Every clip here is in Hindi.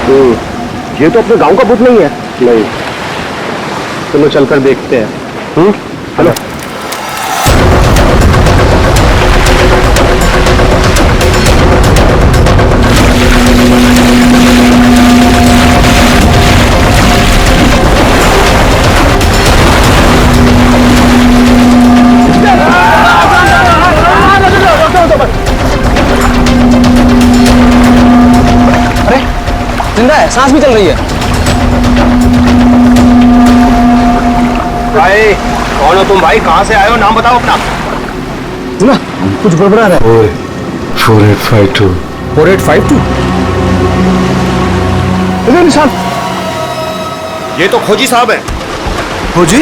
ये तो अपने गांव का भूत नहीं है। नहीं, चलो चलकर देखते हैं। चलो। अरे जिंदा है, सांस भी चल रही है। भाई कौन हो तुम? भाई कहाँ से आए हो? नाम बताओ अपना। सुना कुछ गड़बड़ा रहा है। 4852। 4852 इधर निशान। ये तो खोजी साहब है। खोजी?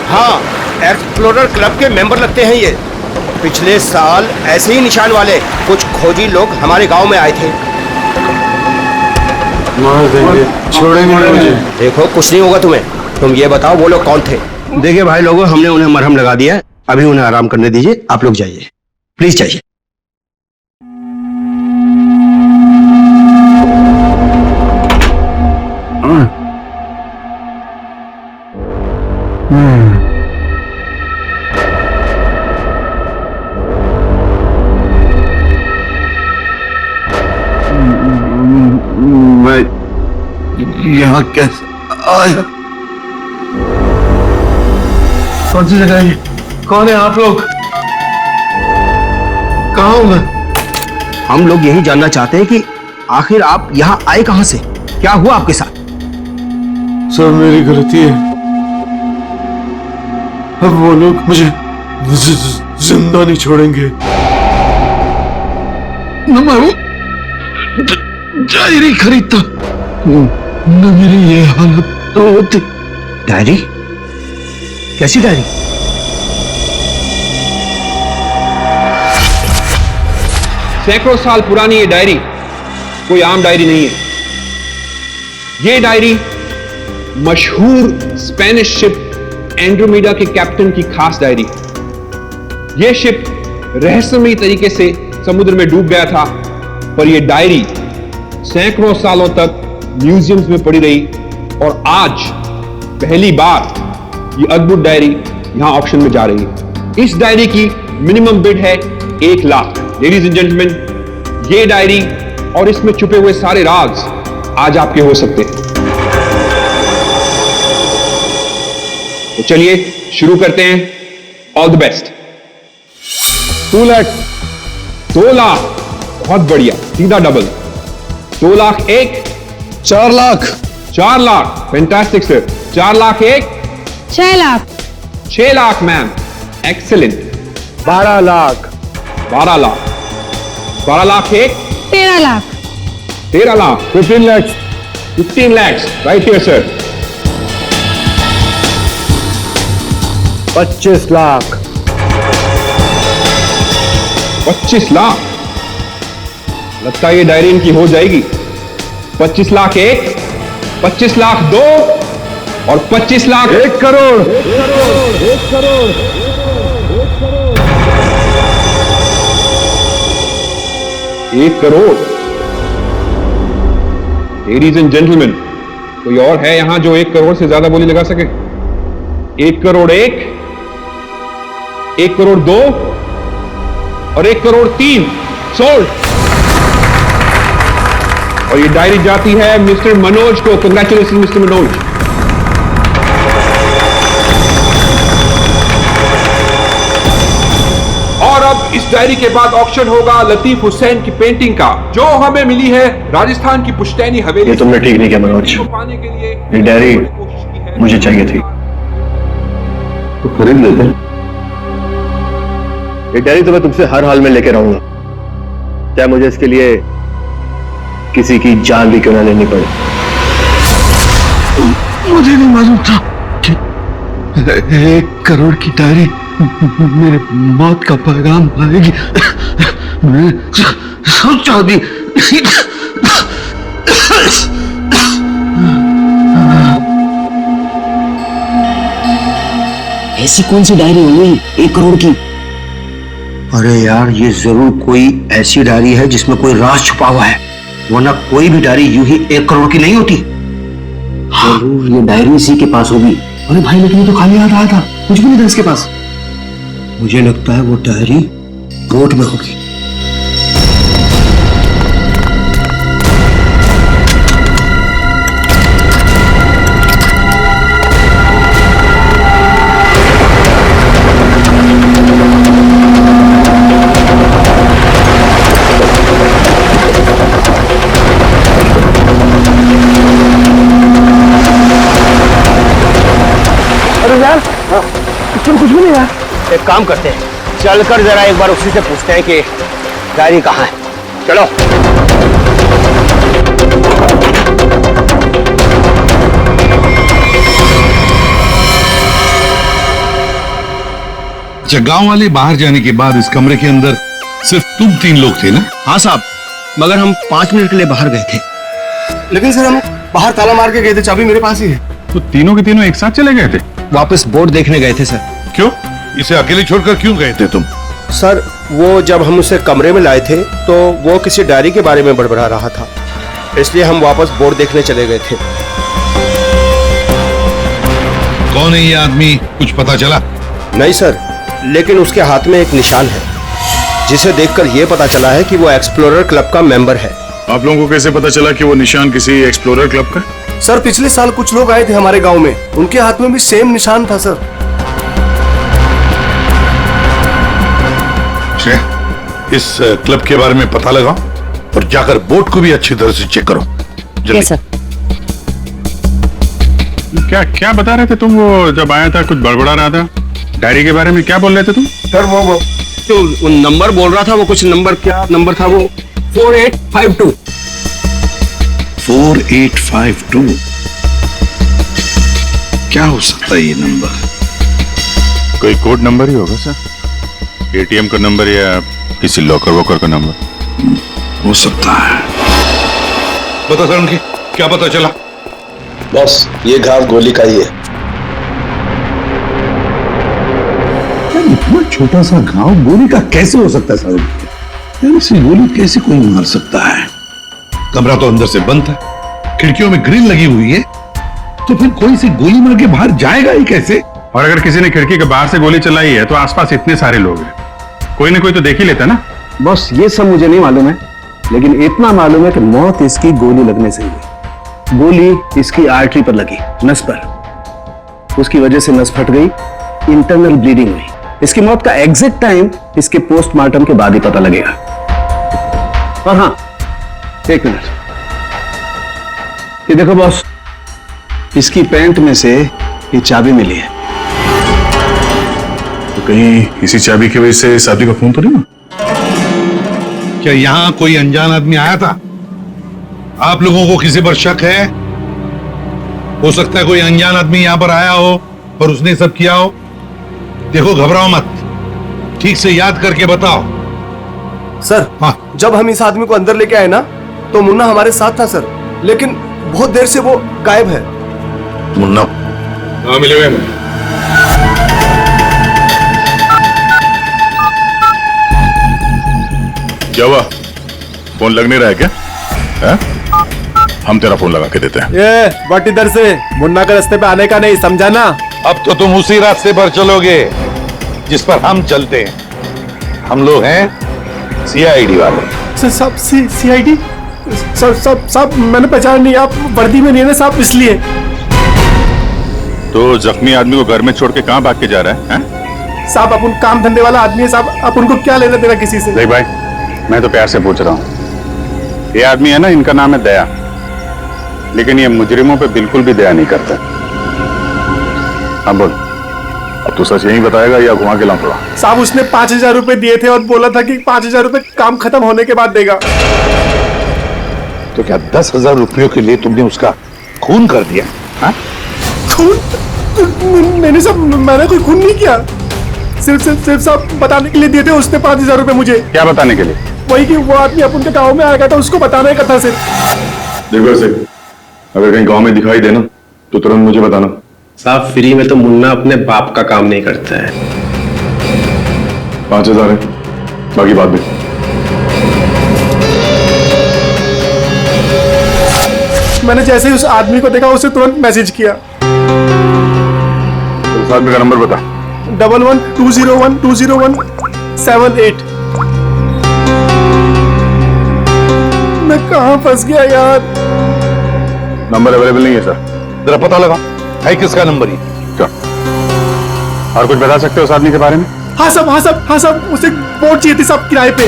हाँ, एक्सप्लोरर क्लब के मेंबर लगते हैं ये। पिछले साल ऐसे ही निशान वाले कुछ खोजी लोग हमारे गांव में आए थे। मार देंगे, छोड़ेंगे नहीं मुझे। देखो कुछ नहीं होगा तुम्हें। तुम ये बताओ वो लोग कौन थे? देखिए भाई लोगों, हमने उन्हें मरहम लगा दिया है। अभी उन्हें आराम करने दीजिए। आप लोग जाइए, प्लीज जाइए। मैं यहाँ कैसे आया? कौन सी जगह है? कौन है आप लोग? कहाँ हूँ मैं? हम लोग यही जानना चाहते हैं कि आखिर आप यहाँ आए कहाँ से? क्या हुआ आपके साथ? सब मेरी गलती है। अब वो लोग मुझे जिंदा नहीं छोड़ेंगे। न मैं वो डायरी खरीदता, न मेरी ये हालत होती। डायरी? कैसी डायरी? सैकड़ों साल पुरानी ये डायरी कोई आम डायरी नहीं है। ये डायरी मशहूर स्पेनिश शिप एंड्रोमेडा के कैप्टन की खास डायरी है। यह शिप रहस्यमयी तरीके से समुद्र में डूब गया था, पर यह डायरी सैकड़ों सालों तक म्यूजियम्स में पड़ी रही और आज पहली बार ये अद्भुत डायरी यहां ऑक्शन में जा रही है। इस डायरी की मिनिमम बिड है 1 लाख। लेडीज एंड जेंटलमैन, ये डायरी और इसमें छुपे हुए सारे राज आज आपके हो सकते हैं। तो चलिए शुरू करते हैं। All the best. 2 lakh, 2 lakh, बहुत बढ़िया, सीधा double. 2 lakh 1, 4 lakh, 4 lakh, fantastic sir. 4 lakh 1, 6 lakh, 6 lakh ma'am, excellent. 12 lakh. 12 lakh, 12 lakh 1, 13 lakh, 13 lakh, 15 lakhs, 15 lakhs, right here sir. 25 lakh. 25 lakh, लगता है ये डायरी इनकी हो जाएगी। 25 लाख 1, 25 लाख 2 और 25 lakh 1 crore. 1 crore. Ladies and gentleman, कोई और है यहां जो 1 करोड़ से ज्यादा बोली लगा सके? 1 करोड़ 1, 1 करोड़ 2 और 1 करोड़ 3 सोल्ड। और ये डायरी जाती है मिस्टर मनोज को। Congratulation mister Manoj. और अब इस डायरी के बाद ऑक्शन होगा लतीफ हुसैन की पेंटिंग का, जो हमें मिली है राजस्थान की पुश्तैनी हवेली। ये तुमने ठीक नहीं किया मनोज। पाने के लिए ये डायरी कोशिश की है। मुझे चाहिए थी। तो खरीद लेते। ये डायरी तो मैं तुमसे हर हाल में लेके रहूंगा, चाहे मुझे इसके लिए किसी की जान भी क्यों ना लेनी पड़े। मुझे नहीं मालूम था कि 1 करोड़ की डायरी मेरे मौत का पैगाम लाएगी। मैं सोचा भी ऐसी कौन सी डायरी हुई 1 करोड़ की? अरे यार, ये जरूर कोई ऐसी डायरी है जिसमें कोई राज छुपा हुआ है। वरना कोई भी डायरी यूं ही 1 करोड़ की नहीं होती। जरूर ये डायरी इसी के पास होगी। अरे भाई लेकिन ये तो खाली हाथ आया था, कुछ भी नहीं था इसके पास। मुझे लगता है वो डायरी बोट में होगी। अरे यार इसमें कुछ भी नहीं है। एक काम करते हैं, चलकर जरा एक बार उसी से पूछते हैं कि डायरी कहाँ है। चलो। अच्छा, गांव वाले बाहर जाने के बाद इस कमरे के अंदर सिर्फ तुम 3 लोग थे ना? हाँ साहब, मगर हम 5 मिनट के लिए बाहर गए थे। लेकिन सर हम बाहर ताला मार के गए थे, चाबी मेरे पास ही है। तो तीनों के तीनों एक साथ चले गए थे? वापस बोर्ड देखने गए थे सर। क्यों? इसे अकेले छोड़कर क्यों गए थे तुम? सर वो जब हम उसे कमरे में लाए थे तो वो किसी डायरी के बारे में बड़बड़ा रहा था, इसलिए हम वापस बोर्ड देखने चले गए थे। कौन है ये आदमी, कुछ पता चला? नहीं सर, लेकिन उसके हाथ में एक निशान है जिसे देखकर यह पता चला है कि वो एक्सप्लोरर क्लब का मेंबर है। आप लोगों को कैसे पता चला कि वो निशान किसी एक्सप्लोरर क्लब का? सर पिछले साल कुछ लोग आए थे हमारे गांव में, उनके हाथ में भी सेम निशान था सर। इस क्लब के बारे में पता लगाओ और जाकर बोर्ड को भी अच्छी तरह से चेक करो। जल्दी। सर। क्या क्या बता रहे थे तुम? वो जब आया था कुछ बड़बड़ा रहा था, डायरी के बारे में क्या बोल रहे थे तुम? सर वो जो नंबर बोल रहा था, वो कुछ नंबर, क्या नंबर था वो? 4852। 4852 क्या हो सकता है ये नंबर? कोई कोड नंबर ही होगा सर, एटीएम का नंबर या किसी लॉकर वॉकर का नंबर हो सकता है। बता सर, उनकी क्या पता चला? बस ये घाव गोली का ही है। इतना छोटा सा गांव गोली का कैसे हो सकता है साहब? ऐसी गोली कैसे कोई मार सकता है? कमरा तो अंदर से बंद था, खिड़कियों में ग्रिल लगी हुई है, तो फिर कोई सी गोली मार के बाहर जाएगा ही कैसे? और अगर किसी ने खिड़की के बाहर से गोली चलाई है तो आसपास इतने सारे लोग हैं, कोई ना कोई तो देख ही लेता ना। बस ये सब मुझे नहीं मालूम है, लेकिन इतना मालूम है कि मौत इसकी गोली लगने से हुई। गोली इसकी आर्टरी पर लगी, नस पर। उसकी वजह से नस फट गई, इंटरनल ब्लीडिंग हुई। इसकी मौत का एग्जैक्ट टाइम इसके पोस्टमार्टम के बाद ही पता लगेगा। और हाँ, 1 मिनट, ये देखो बॉस, इसकी पैंट में से ये चाबी मिली है। तो कहीं इसी चाबी की वजह से शादी का फोन तो नहीं हुआ? क्या यहां कोई अनजान आदमी आया था? आप लोगों को किसी पर शक है? हो सकता है कोई अनजान आदमी यहां पर आया हो और उसने सब किया हो। देखो, घबराओ मत, ठीक से याद करके बताओ। सर हाँ। जब हम इस आदमी को अंदर लेके आए ना, तो मुन्ना हमारे साथ था सर, लेकिन बहुत देर से वो गायब है। मुन्ना? हाँ, मिले हुए। क्या हुआ? फोन लग नहीं रहा है क्या? है? हम तेरा फोन लगा के देते हैं। ये बट इधर से मुन्ना के रास्ते पे आने का नहीं, समझा ना? अब तो तुम उसी रास्ते पर चलोगे जिस पर हम चलते हैं। हम लोग हैं सीआईडी वाले। सब सीआईडी? सब मैंने पहचान नहीं, आप वर्दी में नहीं है ना साहब, इसलिए। तो जख्मी आदमी को घर में छोड़ के कहाँ भाग के जा रहा है? साहब अपन काम धंधे वाला आदमी है साहब, आप उनको क्या लेना देना किसी से? देख भाई, मैं तो प्यार से पूछ रहा हूँ। ये आदमी है ना, इनका नाम है दया, लेकिन ये मुजरिमों पे बिल्कुल भी दया नहीं करता। हाँ बोल, अब तू सच यही बताएगा या घुमा के लाऊंगा? साहब उसने 5000 रुपए दिए थे और बोला था कि 5000 रुपए काम खत्म होने के बाद देगा। तो क्या 10,000 रुपयों के लिए तुमने उसका खून कर दिया? हाँ? खून? मैंने कोई खून नहीं किया, सिर्फ साहब बताने के लिए दिए थे उसने 5000 रुपए मुझे। क्या बताने के लिए? वही कि वो आदमी अपन के गाँव में आएगा, तो उसको बताने का था सिर्फ। देखो से, अगर कहीं गांव में दिखाई देना तो तुरंत मुझे बताना। साहब फ्री में तो मुन्ना अपने बाप का काम नहीं करता है। 5000 है, बाकी बात भी। मैंने जैसे ही उस आदमी को देखा उसे तुरंत मैसेज किया। उस आदमी का नंबर बता। 1120120178। मैं कहां फंस गया यार। नंबर अवेलेबल नहीं है सर। जरा पता लगा है किसका नंबर ये। चल। और कुछ बता सकते हो उस आदमी के बारे में? हाँ साहब, हाँ साहब, हाँ साहब, उसे बोट चाहिए थी साहब किराए पे।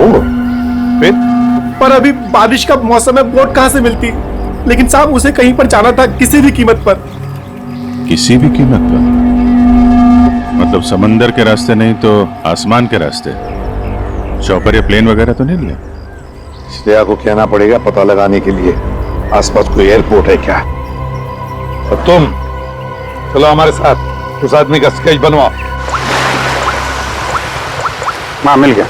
ओह, फिर? पर अभी बारिश का मौसम है, बोट कहां से मिलती। लेकिन साहब उसे कहीं पर जाना था किसी भी कीमत पर। किसी भी कीमत पर? मतलब समंदर के रास्ते नहीं तो आसमान के रास्ते? चौपर या प्लेन वगैरह तो नहीं लिया? श्रेया को कहना पड़ेगा पता लगाने के लिए आसपास कोई एयरपोर्ट है क्या। और तुम चलो हमारे साथ, उस आदमी का स्केच बनवाओ। हाँ, मिल गया।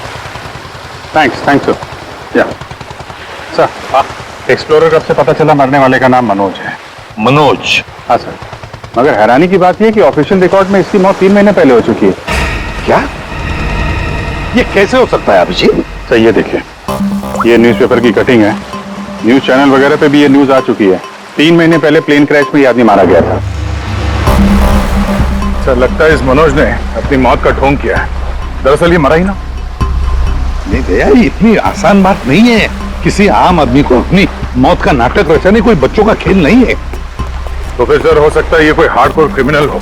Thanks sir. या सर, एक्सप्लोरर कब से पता चला मरने वाले का नाम मनोज है? मनोज? हाँ सर, मगर हैरानी की बात यह है कि ऑफिशियल रिकॉर्ड में इसकी मौत 3 महीने पहले हो चुकी है। क्या ये कैसे हो सकता है अभिजीत? सर ये देखिए, ये न्यूज़पेपर की कटिंग है। न्यूज चैनल वगैरह पे भी ये न्यूज आ चुकी है। 3 महीने पहले प्लेन क्रैश में ये आदमी मारा गया था। सर लगता है इस मनोज ने अपनी मौत का ढोंग किया है। दरअसल ये मरा ही ना। नहीं भैया, ये इतनी आसान बात नहीं है किसी आम आदमी को अपनी मौत का नाटक रचाने। कोई बच्चों का खेल नहीं है। तो फिर सर हो सकता है ये कोई हार्डकोर क्रिमिनल हो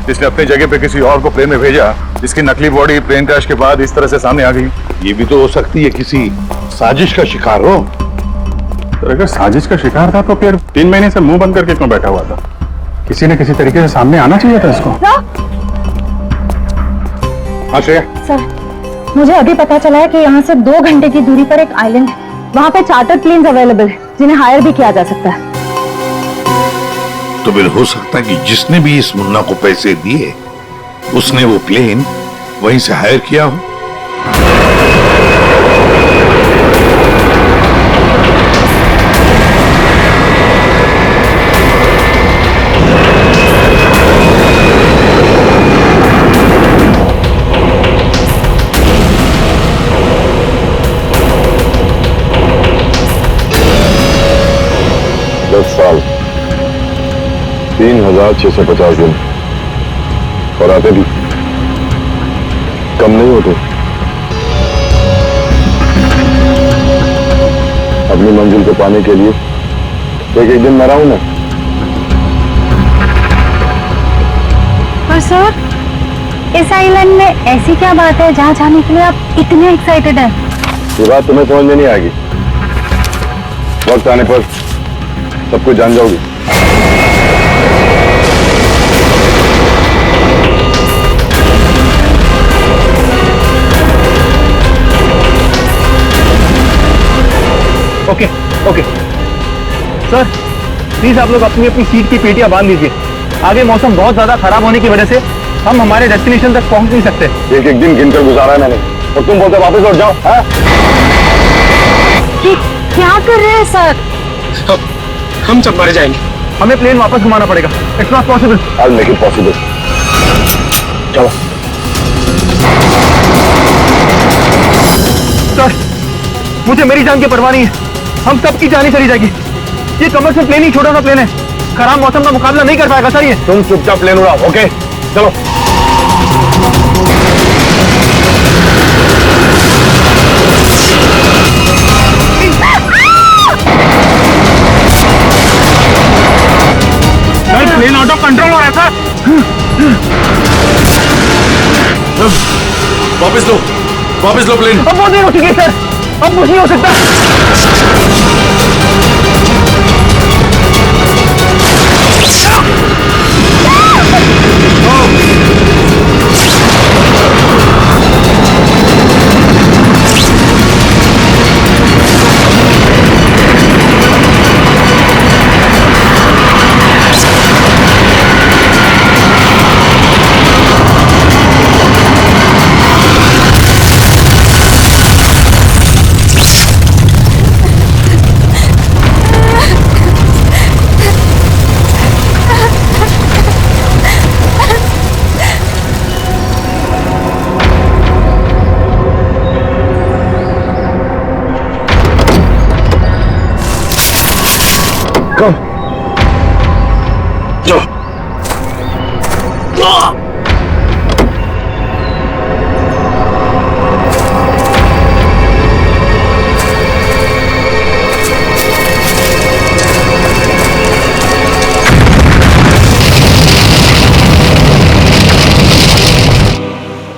जिसने अपनी जगह पे किसी और को प्लेन में भेजा, जिसकी नकली बॉडी प्लेन क्रैश के बाद इस तरह से सामने आ गई। ये भी तो हो सकती है किसी साजिश का शिकार हो। तो अगर साजिश का शिकार था तो फिर 3 महीने से मुंह बंद करके क्यों बैठा हुआ था? किसी न किसी तरीके से सामने आना चाहिए था इसको। हाँ श्रेया। सर, मुझे अभी पता चला है कि यहाँ से 2 घंटे की दूरी पर एक आइलैंड है। वहाँ पे चार्टर्ड प्लेन्स अवेलेबल है जिन्हें हायर भी किया जा सकता है। तो फिर हो सकता है कि जिसने भी इस मुन्ना को पैसे दिए उसने वो प्लेन वहीं से हायर किया हो। साल 3650 दिन और आते भी कम नहीं होते। अपनी मंजिल को पाने के लिए एक एक दिन मरा हूं मैं। पर सर, इस आइलैंड में ऐसी क्या बात है जहाँ जाने के लिए आप इतने एक्साइटेड हैं? ये बात तुम्हें समझ में नहीं आएगी। वक्त आने पर सब कुछ जान जाओगी। ओके ओके सर, प्लीज आप लोग अपनी अपनी सीट की पेटियां बांध लीजिए। आगे मौसम बहुत ज्यादा खराब होने की वजह से हम हमारे डेस्टिनेशन तक पहुंच नहीं सकते। एक एक दिन गिनकर गुजारा है मैंने और तुम बोलते वापस लौट जाओ। हाँ? क्या कर रहे हैं सर? हम सब मर जाएंगे। हमें प्लेन वापस घुमाना पड़ेगा। It's not possible. I'll make it possible. चलो। सर, मुझे मेरी जान की परवाह नहीं है। हम सबकी जान ही चली जाएगी। ये कमर्शियल प्लेन ही छोटा सा प्लेन है, खराब मौसम का मुकाबला नहीं कर पाएगा सर ये। तुम चुपचाप प्लेन उड़ाओ। ओके चलो। प्लेन आउट ऑफ कंट्रोल हो रहा है सर। वापस लो प्लेन। अब वो नहीं हो सके सर, अब कुछ नहीं हो सकता।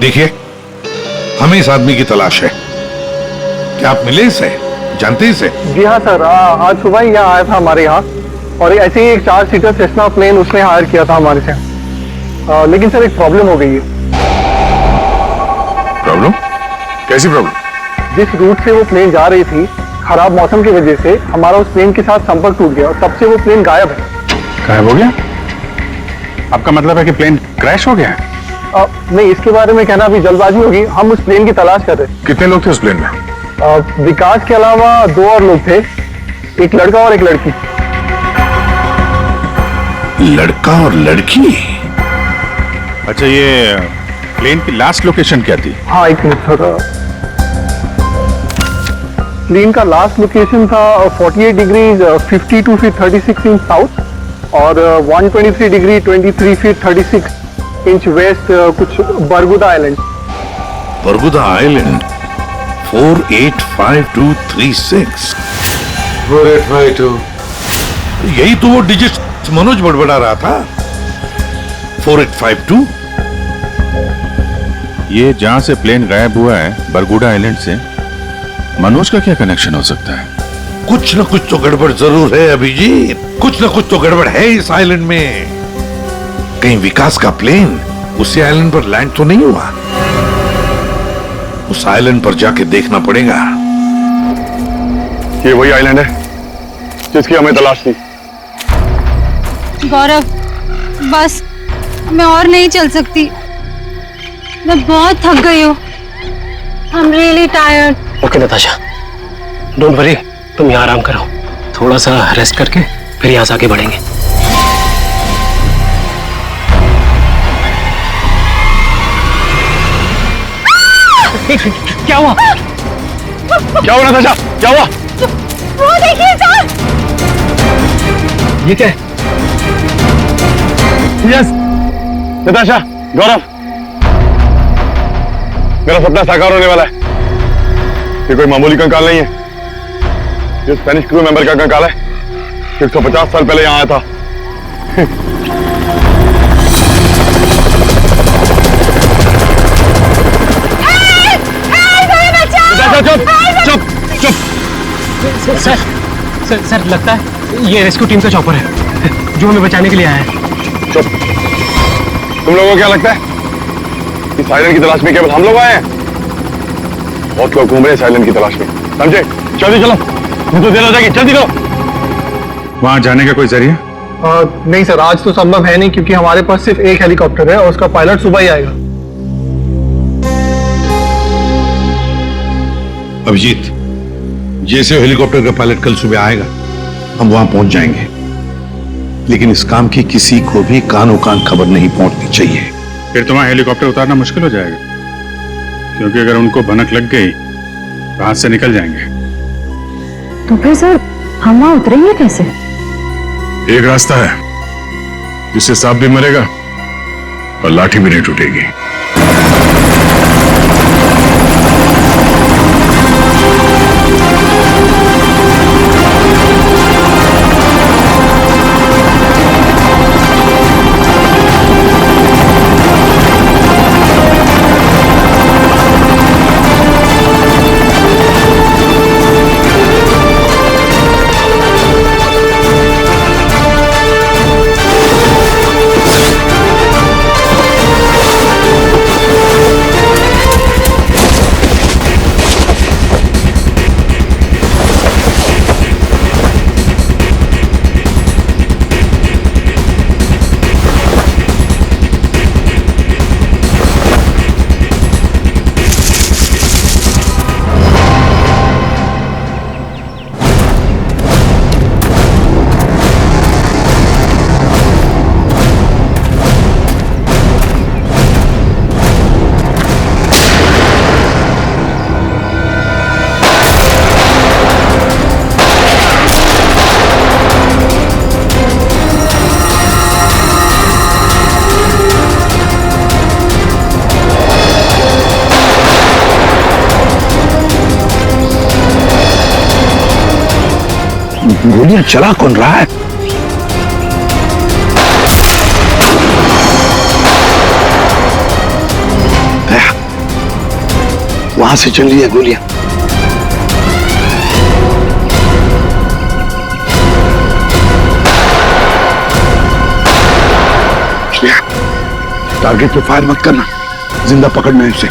देखिए, हमें इस आदमी की तलाश है। क्या आप मिले इसे? जानते हैं इसे? जी हाँ सर, आज सुबह ही यहाँ आया था हमारे यहाँ, और ऐसे ही एक 4 सीटर सेस्ना प्लेन उसने हायर किया था हमारे से। लेकिन सर एक प्रॉब्लम हो गई है। प्रॉब्लम? कैसी प्रॉब्लम? जिस रूट से वो प्लेन जा रही थी, खराब मौसम की वजह से हमारा उस प्लेन के साथ संपर्क टूट गया और तब से वो प्लेन गायब है। गायब हो गया? आपका मतलब है कि प्लेन क्रैश हो गया है? नहीं, इसके बारे में कहना अभी जल्दबाजी होगी। हम उस प्लेन की तलाश कर रहे हैं। कितने लोग थे उस प्लेन में? विकास के अलावा 2 और लोग थे, एक लड़का और एक लड़की। लड़का और लड़की? अच्छा, ये प्लेन की लास्ट लोकेशन क्या थी? हाँ, एक मिनट सर। प्लेन का लास्ट लोकेशन था 48 डिग्री 52 फीट 36 इंच साउथ और 123 डिग्री 23 फीट 36 इंच वेस्ट, कुछ बरगुदा आइलैंड। बरगुदा आइलैंड 485236। 4852। यही तो वो डिजिट मनोज बड़बड़ा रहा था। 4852। ये जहां से प्लेन गायब हुआ है, बरगुडा आइलैंड से, मनोज का क्या कनेक्शन हो सकता है? कुछ न कुछ तो गड़बड़ जरूर है अभिजीत, कुछ न कुछ तो गड़बड़ है इस आइलैंड में। कहीं विकास का प्लेन उसी आइलैंड पर लैंड तो नहीं हुआ? उस आइलैंड पर जाके देखना पड़ेगा। ये वही आइलैंड है जिसकी हमें तलाश थी। गौरव, बस मैं और नहीं चल सकती, मैं बहुत थक गई हूँ। I am really tired. Okay Natasha, don't worry, तुम यहाँ आराम करो, थोड़ा सा रेस्ट करके फिर यहाँ से आगे बढ़ेंगे। क्या हुआ? क्या हुआ नताशा? क्या हुआ? वो देखिए सर। ये क्या है? यस नताशा, गौरव, मेरा सपना साकार होने वाला है। ये कोई मामूली कंकाल नहीं है, ये स्पेनिश क्रू मेंबर का कंकाल है। 150 साल पहले यहाँ आया था। चुप चुप चुप। सर लगता है ये रेस्क्यू टीम का चॉपर है जो हमें बचाने के लिए आया है। चुप। तुम लोगों को क्या लगता है इस आइलैंड की तलाश में केवल हम लोग आए हैं? बहुत लोग घूम रहे हैं इस आइलैंड की तलाश में, समझे? जल्दी चलो, नहीं तो देर हो जाएगी। जल्दी करो। वहां जाने का कोई जरिया? नहीं सर, आज तो संभव है नहीं क्योंकि हमारे पास सिर्फ एक हेलीकॉप्टर है और उसका पायलट सुबह ही आएगा। अभिजीत, जैसे हेलीकॉप्टर का पायलट कल सुबह आएगा हम वहां पहुंच जाएंगे, लेकिन इस काम की किसी को भी कानो कान खबर नहीं पहुंचनी चाहिए। फिर तुम्हारा हेलीकॉप्टर उतारना मुश्किल हो जाएगा, क्योंकि अगर उनको भनक लग गई तो हाथ से निकल जाएंगे। तो फिर सर हम वहां उतरेंगे कैसे? एक रास्ता है जिससे सांप भी मरेगा और लाठी भी नहीं टूटेगी। गोलियां चला कौन रहा है? वहां से चल रही है गोलियां। टारगेट पे फायर मत करना, जिंदा पकड़ना है उसे।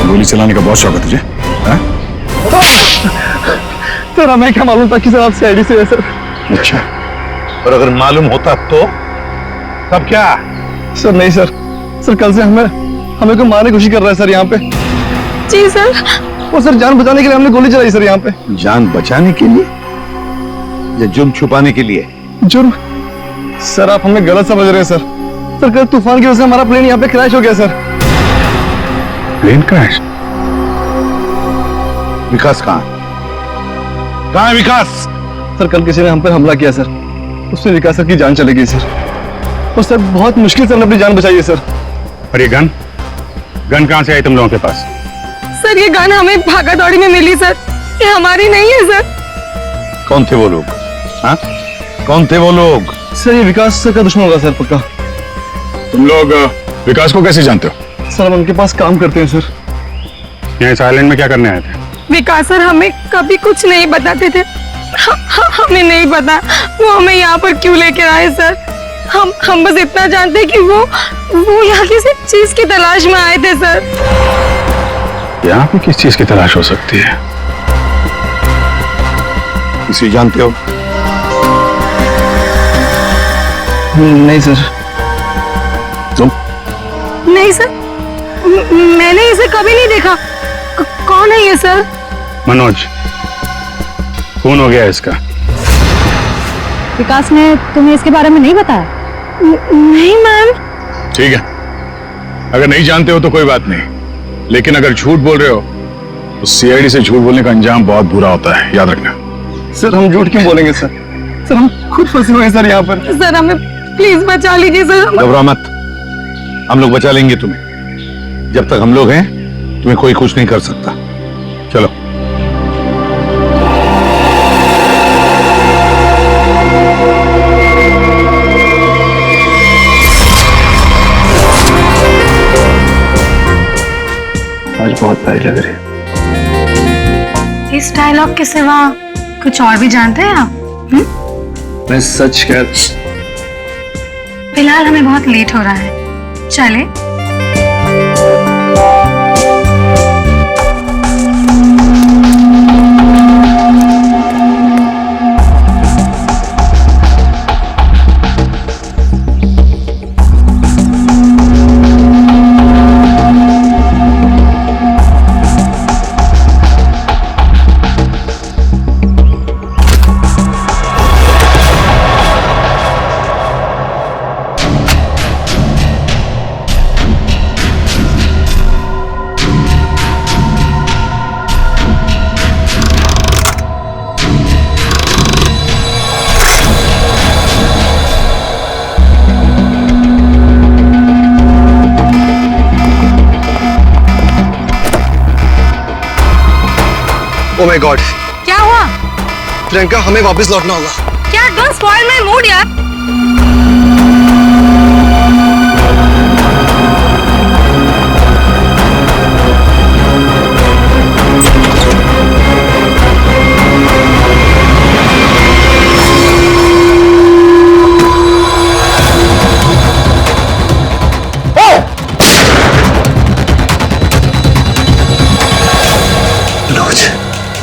गोली चलाने का बहुत शौक है तुझे? सर हमें क्या मालूम था कि सर आप सीआईडी से है सर। अच्छा, और अगर मालूम होता तो तब क्या? सर नहीं सर, सर कल से हमें को मारने की कोशिश कर रहा है सर यहाँ पे। जी सर। और सर जान बचाने के लिए हमने गोली चलाई सर यहाँ पे। जान बचाने के लिए या जुर्म छुपाने के लिए? जुर्म? सर आप हमें गलत समझ रहे हैं सर। सर कल तूफान की वजह से हमारा प्लेन यहाँ पे क्रैश हो गया सर। Plane crash? विकास कहाँ है विकास? सर कल किसी ने हम पर हमला किया सर, उससे विकास सर की जान चली गई सर। और सर बहुत मुश्किल से हमने अपनी जान बचाई है सर। और ये गन कहाँ से आई तुम लोगों के पास? सर ये गन हमें भागा दौड़ी में मिली सर, ये हमारी नहीं है सर। कौन थे वो लोग? हाँ, कौन थे वो लोग? सर ये विकास सर का दुश्मन होगा सर पक्का। तुम लोग विकास को कैसे जानते हो? सर हम उनके पास काम करते हैं सर। यहाँ इस आइलैंड में क्या करने आए थे? विकास सर हमें कभी कुछ नहीं बताते थे, हमें नहीं पता वो हमें यहाँ पर क्यों लेकर आए सर। हम बस इतना जानते हैं कि वो यहाँ किसी चीज की तलाश में आए थे सर। यहाँ पे किस चीज की तलाश हो सकती है? किसी जानते हो? नहीं सर। तुम? नहीं सर, मैंने इसे कभी नहीं देखा। कौन है ये सर? मनोज, खून हो गया इसका। विकास ने तुम्हें इसके बारे में नहीं बताया? नहीं मैम। ठीक है, अगर नहीं जानते हो तो कोई बात नहीं, लेकिन अगर झूठ बोल रहे हो तो सीआईडी से झूठ बोलने का अंजाम बहुत बुरा होता है, याद रखना। सर हम झूठ क्यों बोलेंगे सर? सर हम खुद फंसे हुए हैं सर यहाँ पर। सर हमें प्लीज बचा लीजिए सर। घबरा मत, हम लोग बचा लेंगे तुम्हें। जब तक हम लोग हैं तुम्हें कोई कुछ नहीं कर सकता। चलो। आज बहुत प्यारी लग रही है। इस डायलॉग के सिवा कुछ और भी जानते हैं आप? मैं सच कह, फिलहाल हमें बहुत लेट हो रहा है, चले? ओह माय गॉड, क्या हुआ? प्रियंका हमें वापस लौटना होगा। क्या? डोंट स्पॉइल माय मूड यार।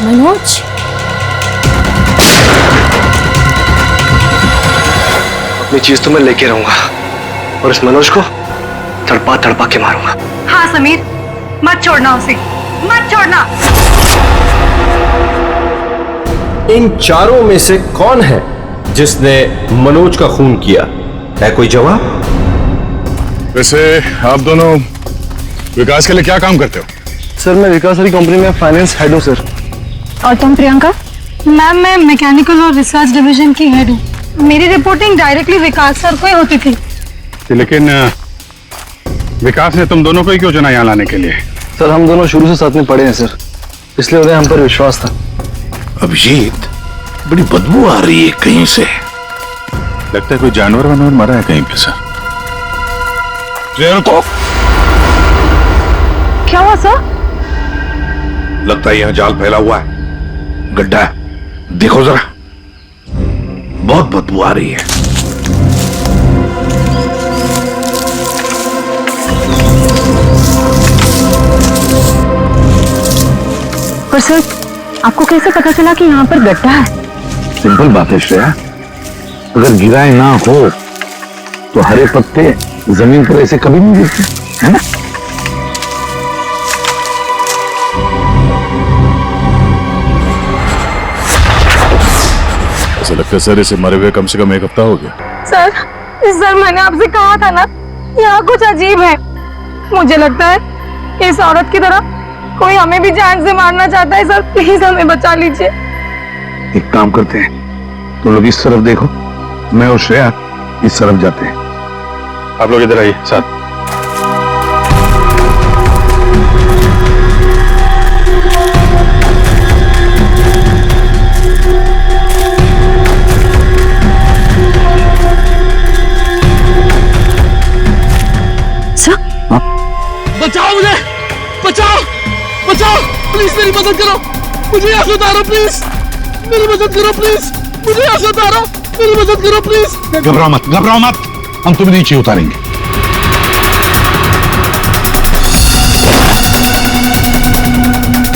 मनोज, अपनी चीज तो मैं लेके रहूंगा और इस मनोज को तड़पा तड़पा के मारूंगा। हाँ समीर, मत छोड़ना उसे, मत छोड़ना। इन चारों में से कौन है जिसने मनोज का खून किया? है कोई जवाब? वैसे आप दोनों विकास के लिए क्या काम करते हो? सर मैं विकास वाली कंपनी में फाइनेंस हेड हूँ सर। और तुम प्रियंका? मैम मैं मैकेनिकल और रिसर्च डिवीजन की हेड हूँ। मेरी रिपोर्टिंग डायरेक्टली विकास सर को ही होती थी। लेकिन विकास ने तुम दोनों को ही क्यों चुना यहाँ लाने के लिए? सर हम दोनों शुरू से साथ में पढ़े हैं सर, इसलिए उन्हें हम पर विश्वास था। अभिजीत, बड़ी बदबू आ रही है कहीं से। लगता है कोई जानवर वानवर मरा है कहीं पे सर। तो क्या हुआ सर? लगता है यहाँ जाल फैला हुआ है, गड्ढा है। देखो जरा, बहुत बदबू आ रही है। पर सर आपको कैसे पता चला कि यहाँ पर गड्ढा है? सिंपल बात है श्रेया, अगर गिराए ना हो तो हरे पत्ते जमीन पर ऐसे कभी नहीं गिरते, है ना? ऐसा लगता है सर इसे मरे हुए कम से कम 1 हफ्ता हो गया। सर मैंने आपसे कहा था ना, यहाँ कुछ अजीब है। मुझे लगता है इस औरत की तरह कोई हमें भी जान से मारना चाहता है। सर प्लीज हमें बचा लीजिए। एक काम करते हैं, तुम लोग इस तरफ देखो, मैं और श्रेया इस तरफ जाते हैं। आप लोग इधर आइए साथ। बचाओ मुझे, बचाओ बचाओ, प्लीज मेरी मदद करो, मुझे यहाँ से उतारो प्लीज, मेरी मदद करो प्लीज, मुझे यहाँ से उतारो, मेरी मदद करो प्लीज। घबराओ मत, घबराओ मत, हम तुम्हें नीचे उतारेंगे।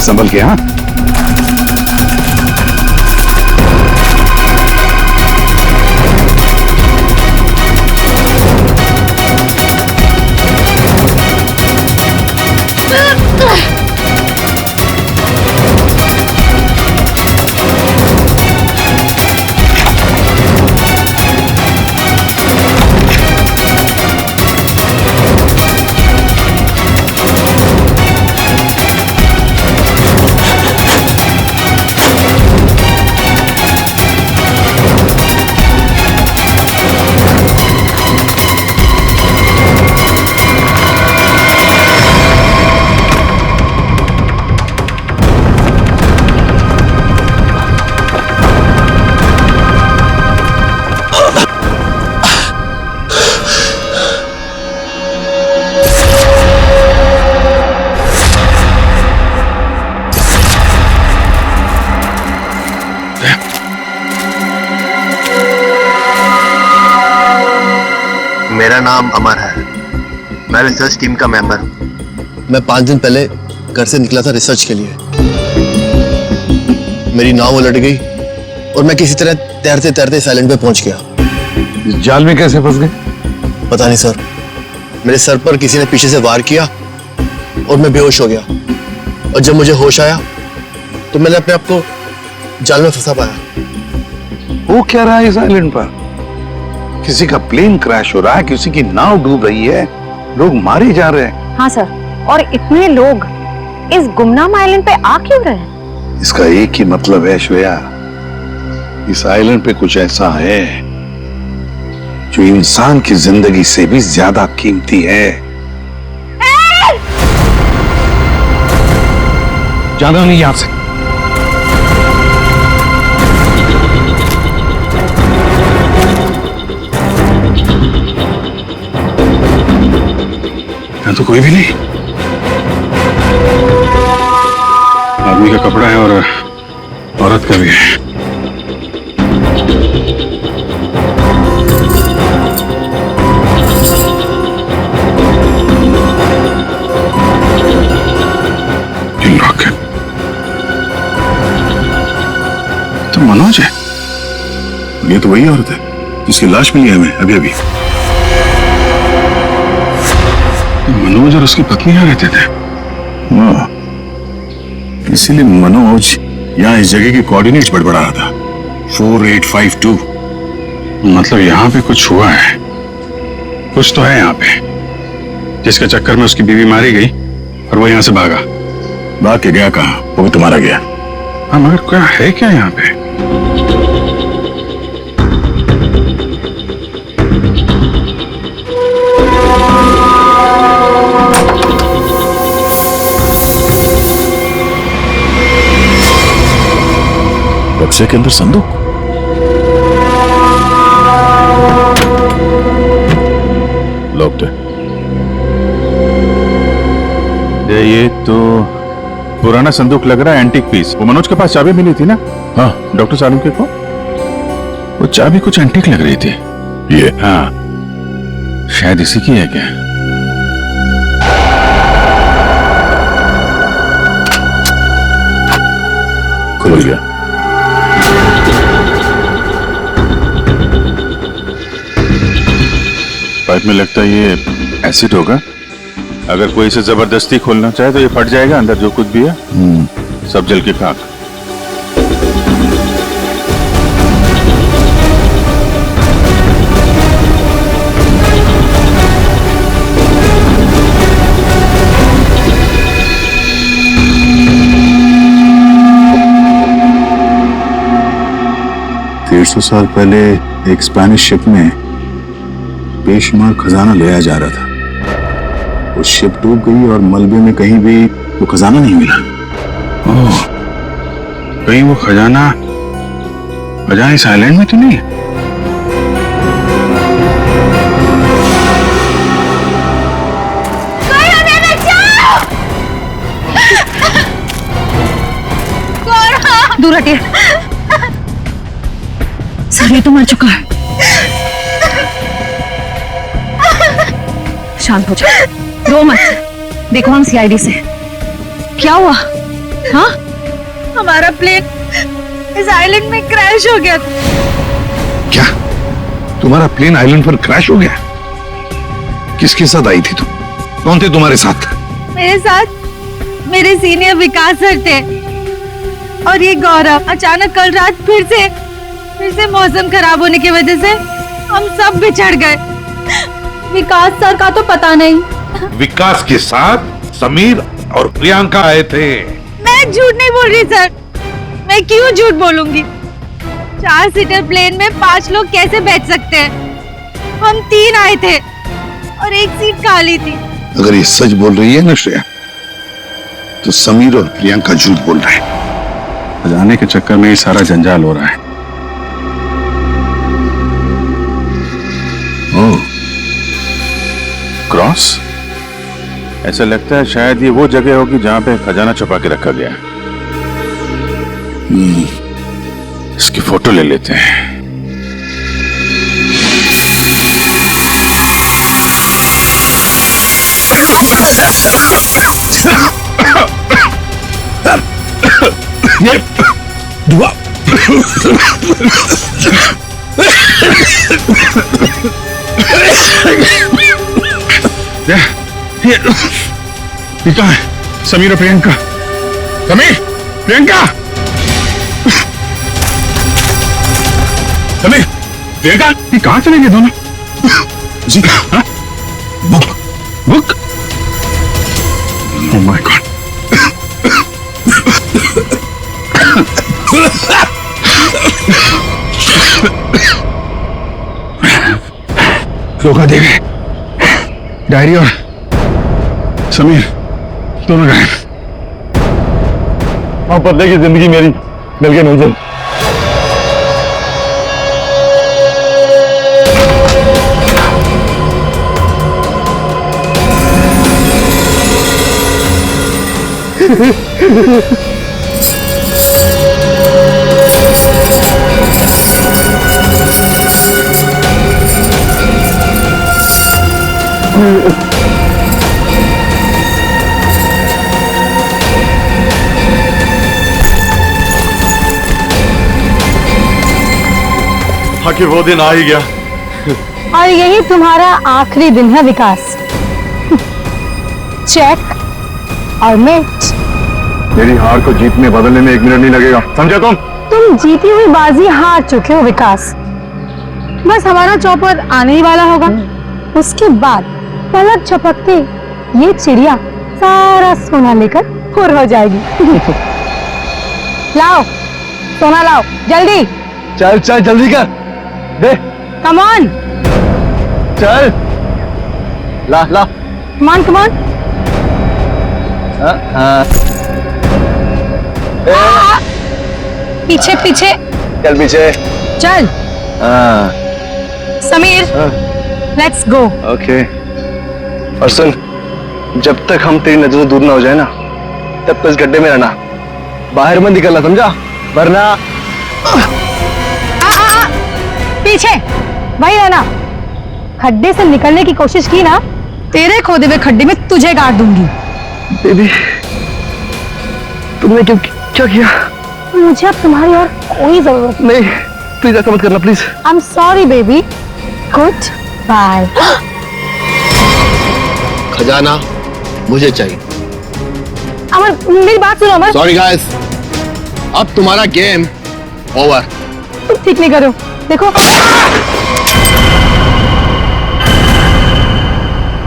संभल के। हाँ मेरा नाम अमर है, मैं रिसर्च टीम का मेंबर हूँ। मैं 5 दिन पहले घर से निकला था रिसर्च के लिए। मेरी नाव उलट गई और मैं किसी तरह तैरते तैरते इस आइलैंड पे पहुंच गया। इस जाल में कैसे फंस गए? पता नहीं सर, मेरे सर पर किसी ने पीछे से वार किया और मैं बेहोश हो गया। और जब मुझे होश आया तो मैंने अपने आप को जाल में फंसा पाया। वो क्या रहा है इस आइलैंड पर? किसी का प्लेन क्रैश हो रहा है, किसी की नाव डूब रही है, लोग मारे जा रहे हैं। हाँ सर, और इतने लोग इस गुमनाम आइलैंड पे आ क्यों रहे हैं? इसका एक ही मतलब है श्रेया, इस आइलैंड पे कुछ ऐसा है जो इंसान की जिंदगी से भी ज्यादा कीमती है। जाना नहीं यहां से। यहाँ तो कोई भी नहीं। आदमी का कपड़ा है और औरत का भी है। तो मनोज है, ये तो वही औरत है जिसकी लाश मिली है हमें अभी अभी। मनोज और उसकी पत्नी यहाँ रहते थे। वाह, इसीलिए मनोज यहाँ इस जगह के कोऑर्डिनेट्स बड़बड़ा रहा था। 4852 मतलब यहाँ पे कुछ हुआ है, कुछ तो है यहाँ पे, जिसके चक्कर में उसकी बीवी मारी गई और वो यहाँ से भागा। भाग के गया कहाँ? वो भी तुम्हारा गया। हाँ, मगर क्या है क्या यहाँ पे? बक्से के अंदर संदूक। लॉक्ड है। ये तो पुराना संदूक लग रहा है, एंटीक पीस। वो मनोज के पास चाबी मिली थी ना? हाँ, डॉक्टर सालुंके को। वो चाबी कुछ एंटीक लग रही थी। ये? हाँ, शायद इसी की है क्या? खुल गया। पाइप में लगता है ये एसिड होगा। अगर कोई इसे जबरदस्ती खोलना चाहे तो ये फट जाएगा, अंदर जो कुछ भी है सब जल के खाक। सौ साल पहले एक स्पेनिश शिप में बेशुमार खजाना ले आया जा रहा था। वो शिप डूब गई और मलबे में कहीं भी वो खजाना नहीं मिला। ओह, कहीं वो खजाना इस आइलैंड में तो नहीं है? दूर हटिए। सर, ये तो मर चुका है। शांत हो जाओ, रो मत। देखो हम सीआईडी से। क्या हुआ? हाँ, हमारा प्लेन इस आइलैंड में क्रैश हो गया। क्या तुम्हारा प्लेन आइलैंड पर क्रैश हो गया? किसके साथ आई थी तुम? कौन थे तुम्हारे साथ? मेरे साथ मेरे सीनियर विकास सर थे और ये गौरव। अचानक कल रात फिर से मौसम खराब होने की वजह से हम सब बिछड़ गए। विकास सर का तो पता नहीं। विकास के साथ समीर और प्रियंका आए थे। मैं झूठ नहीं बोल रही सर, मैं क्यों झूठ बोलूंगी? 4 सीटर प्लेन में 5 लोग कैसे बैठ सकते हैं? हम 3 आए थे और एक सीट खाली थी। अगर ये सच बोल रही है ना श्रेया, तो समीर और प्रियंका झूठ बोल रहे हैं। खजाने के चक्कर में ये सारा जंजाल हो रहा है। ओह, क्रॉस? ऐसा लगता है शायद ये वो जगह होगी जहां पे खजाना छुपा के रखा गया। इसकी फोटो ले लेते हैं। ये धुआं। ये कहाँ है? समीर और प्रियंका। समीर, प्रियंका, समीर, प्रियंका, ये कहाँ चले गए दोनों? जी, हाँ? बुक? Oh my God. धोखा दे गए। डायरी और समीर दोनों गायब। बदले की जिंदगी मेरी मिल गई मंजिल। आखिर वो दिन आ ही गया। और यही तुम्हारा आखिरी दिन है विकास। चेक और मिट। मेरी हार को जीत में बदलने में 1 मिनट नहीं लगेगा, समझा तुम? तुम जीती हुई बाजी हार चुके हो विकास। बस हमारा चौपर आने ही वाला होगा। उसके बाद पलक झपकते ये चिड़िया सारा सोना लेकर फुर हो जाएगी। लाओ सोना लाओ जल्दी। चल चल जल्दी कर दे। कम ऑन चल ला ला। Come on. पीछे पीछे चल पीछे चल। Sameer let's go. ओके। और सुन, जब तक हम तेरी नजर से दूर ना हो जाए ना, तब तक इस गड्ढे में रहना, बाहर मत निकलना, समझा? वरना पीछे वही रहना। खड्डे से निकलने की कोशिश की ना, तेरे खोदे हुए खड्डे में तुझे गाड़ दूंगी। बेबी तुमने क्या किया? मुझे अब तुम्हारी और कोई जरूरत नहीं, प्लीज ऐसा मत करना please. I am sorry baby. Good bye. खजाना मुझे चाहिए। अमर मेरी बात सुनो अमर। सॉरी गाइस, अब तुम्हारा गेम ओवर। तुम ठीक नहीं करो, देखो।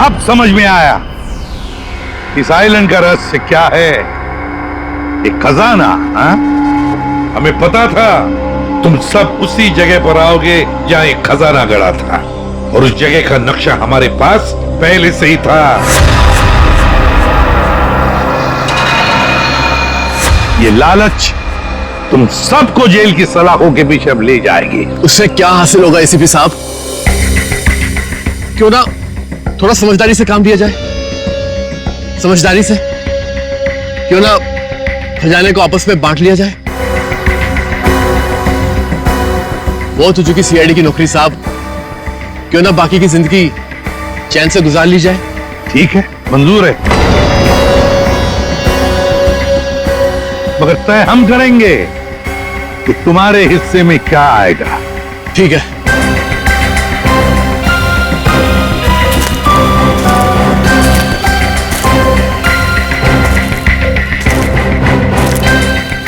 अब समझ में आया इस आइलैंड का रहस्य क्या है। एक खजाना। हाँ? हमें पता था तुम सब उसी जगह पर आओगे जहां एक खजाना गड़ा था, और उस जगह का नक्शा हमारे पास पहले से ही था। ये लालच तुम सबको जेल की सलाखों के पीछे अब ले जाएगी। उससे क्या हासिल होगा एसीपी साहब? क्यों ना थोड़ा समझदारी से काम लिया जाए। समझदारी से क्यों ना खजाने को आपस में बांट लिया जाए। बहुत हो चुकी सीआईडी की नौकरी साहब, क्यों ना बाकी की जिंदगी चैन से गुजार ली जाए। ठीक है, मंजूर है, मगर तय हम करेंगे कि तुम्हारे हिस्से में क्या आएगा। ठीक है।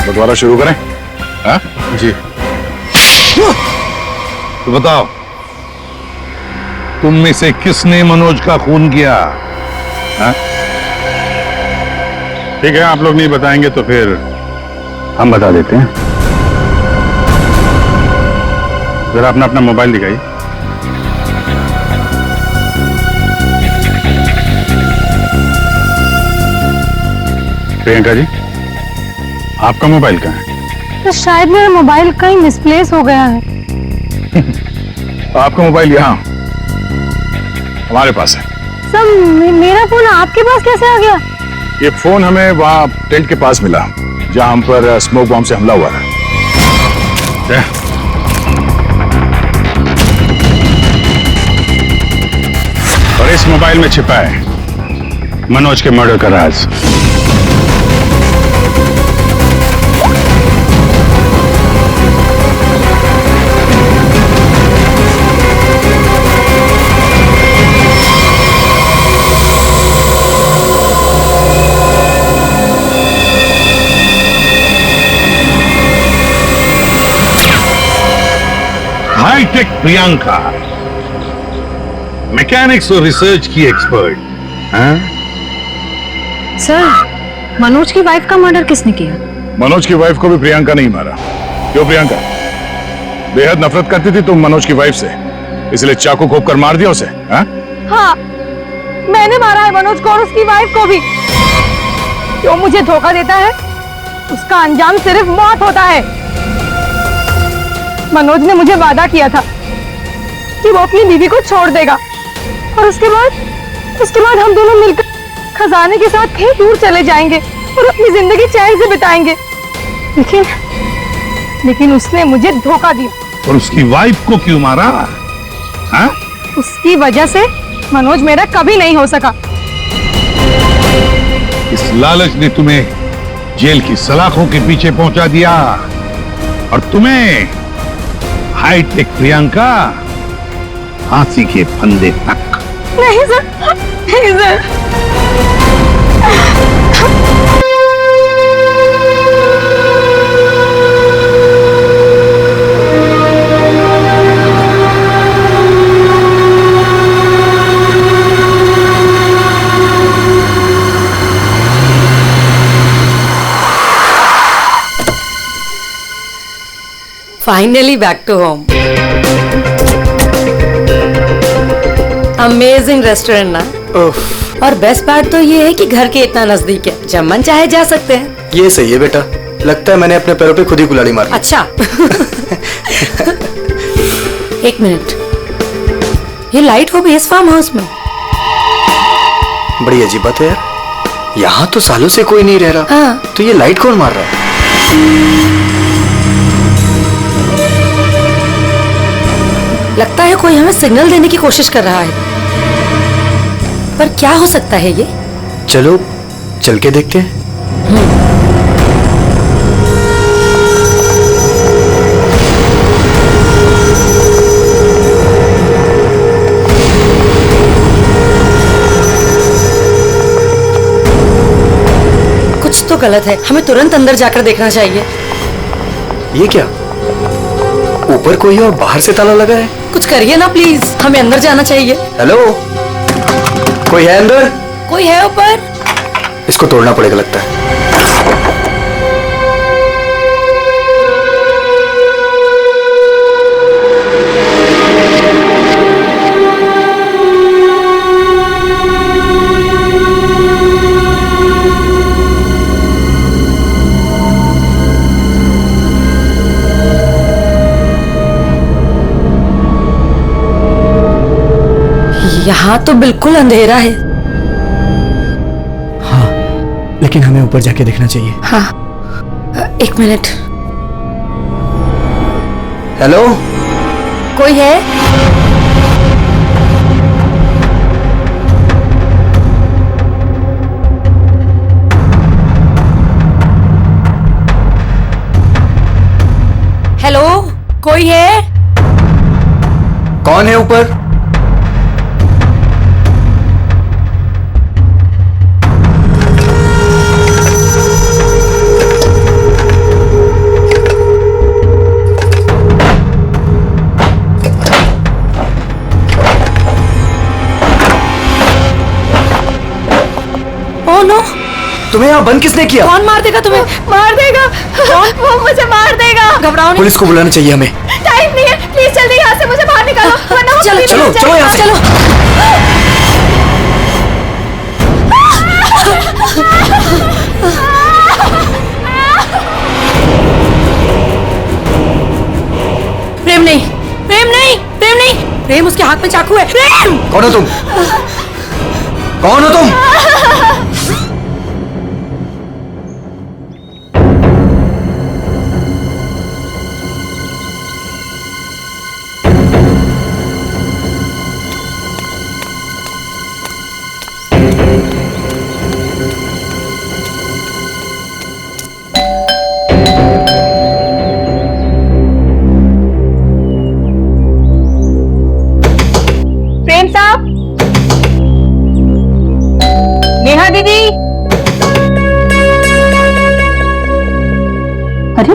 बंटवारा शुरू करें? हाँ? जी। तो बताओ, तुम में से किसने मनोज का खून किया? हाँ? ठीक है, आप लोग नहीं बताएंगे तो फिर हम बता देते हैं। जरा अपना अपना मोबाइल दिखाइए। प्रियंका जी, आपका मोबाइल कहाँ है? तो शायद मेरा मोबाइल कहीं मिसप्लेस हो गया है। आपका मोबाइल यहाँ हमारे पास है। सब मेरा फोन आपके पास कैसे आ गया? ये फोन हमें वहाँ टेंट के पास मिला जहाँ हम पर स्मोक बॉम्ब से हमला हुआ था। और इस मोबाइल में छिपा है मनोज के मर्डर का राज। हाईटेक प्रियंका, मैकेनिक्स और रिसर्च की एक्सपर्ट। हाँ? सर, मनोज की वाइफ का मर्डर किसने किया? मनोज की वाइफ को भी प्रियंका नहीं मारा। क्यों प्रियंका? बेहद नफरत करती थी तुम मनोज की वाइफ से, इसलिए चाकू घोंप कर मार दिया उसे। हाँ? हाँ, मैंने मारा है मनोज को और उसकी वाइफ को भी। जो मुझे धोखा देता है उसका अंजाम सिर्फ मौत होता है। मनोज ने मुझे वादा किया था कि वो अपनी बीवी को छोड़ देगा, और उसके बाद हम दोनों मिलकर खजाने के साथ कहीं दूर चले जाएंगे और अपनी जिंदगी चैन से बिताएंगे। लेकिन उसने मुझे धोखा दिया। और उसकी वाइफ को क्यों मारा? हाँ? उसकी वजह से मनोज मेरा कभी नहीं हो सका। इस लालच ने तुम्हें जेल की सलाखों के पीछे पहुंचा दिया, और तुम्हें हाईटेक प्रियंका फांसी के फंदे तक। नहीं सर, नहीं sir. Finally back to home. Amazing restaurant ना। और बेस्ट पार्ट तो ये है कि घर के इतना नजदीक है, जब मन चाहे जा सकते हैं। ये सही है बेटा, लगता है मैंने अपने पैरों पे खुद ही कुल्हाड़ी मारी। अच्छा। एक मिनट, ये लाइट वो भी इस फार्म हाउस में? बड़ी अजीब बात है यार, यहाँ तो सालों से कोई नहीं रह रहा। हाँ। तो ये लाइट कौन मार रहा है? लगता है कोई हमें सिग्नल देने की कोशिश कर रहा है, पर क्या हो सकता है ये? चलो चल के देखते हैं। कुछ तो गलत है, हमें तुरंत अंदर जाकर देखना चाहिए। ये क्या, ऊपर कोई है और बाहर से ताला लगा है? कुछ करिए ना प्लीज, हमें अंदर जाना चाहिए। हेलो, कोई है अंदर? कोई है ऊपर? इसको तोड़ना पड़ेगा लगता है। यहाँ तो बिल्कुल अंधेरा है। हाँ, लेकिन हमें ऊपर जाके देखना चाहिए। हाँ, एक मिनट। हेलो, कोई है? हेलो, कोई है? कौन है ऊपर? तुम्हें यहाँ बंद किसने किया? कौन मार देगा तुम्हें? मार देगा। कौन? वो मुझे मार देगा। घबराओ नहीं। पुलिस को बुलाना चाहिए हमें। टाइम नहीं है, प्लीज जल्दी यहाँ से मुझे बाहर निकालो, वरना वो चलो चलो चलो यहाँ से। प्रेम नहीं, प्रेम नहीं, प्रेम नहीं, प्रेम उसके हाथ में चाकू है। प्रेम! कौन हो तुम? कौन हो तुम? नेहा दीदी, अरे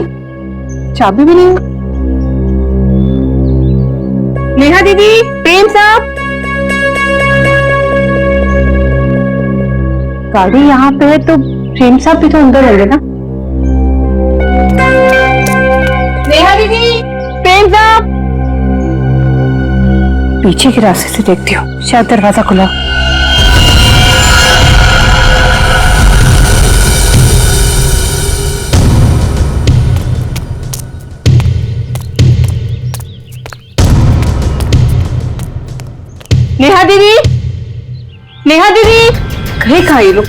चाबी भी नहीं। नेहा दीदी, प्रेम साहब, गाड़ी यहाँ पे है तो प्रेम साहब भी तो अंदर होंगे ना। नेहा दीदी, प्रेम साहब, पीछे के रास्ते से देखती हूँ, शायद दरवाजा खुला। नेहा दीदी, नेहा दीदी, कहीं कहाँ ये लोग?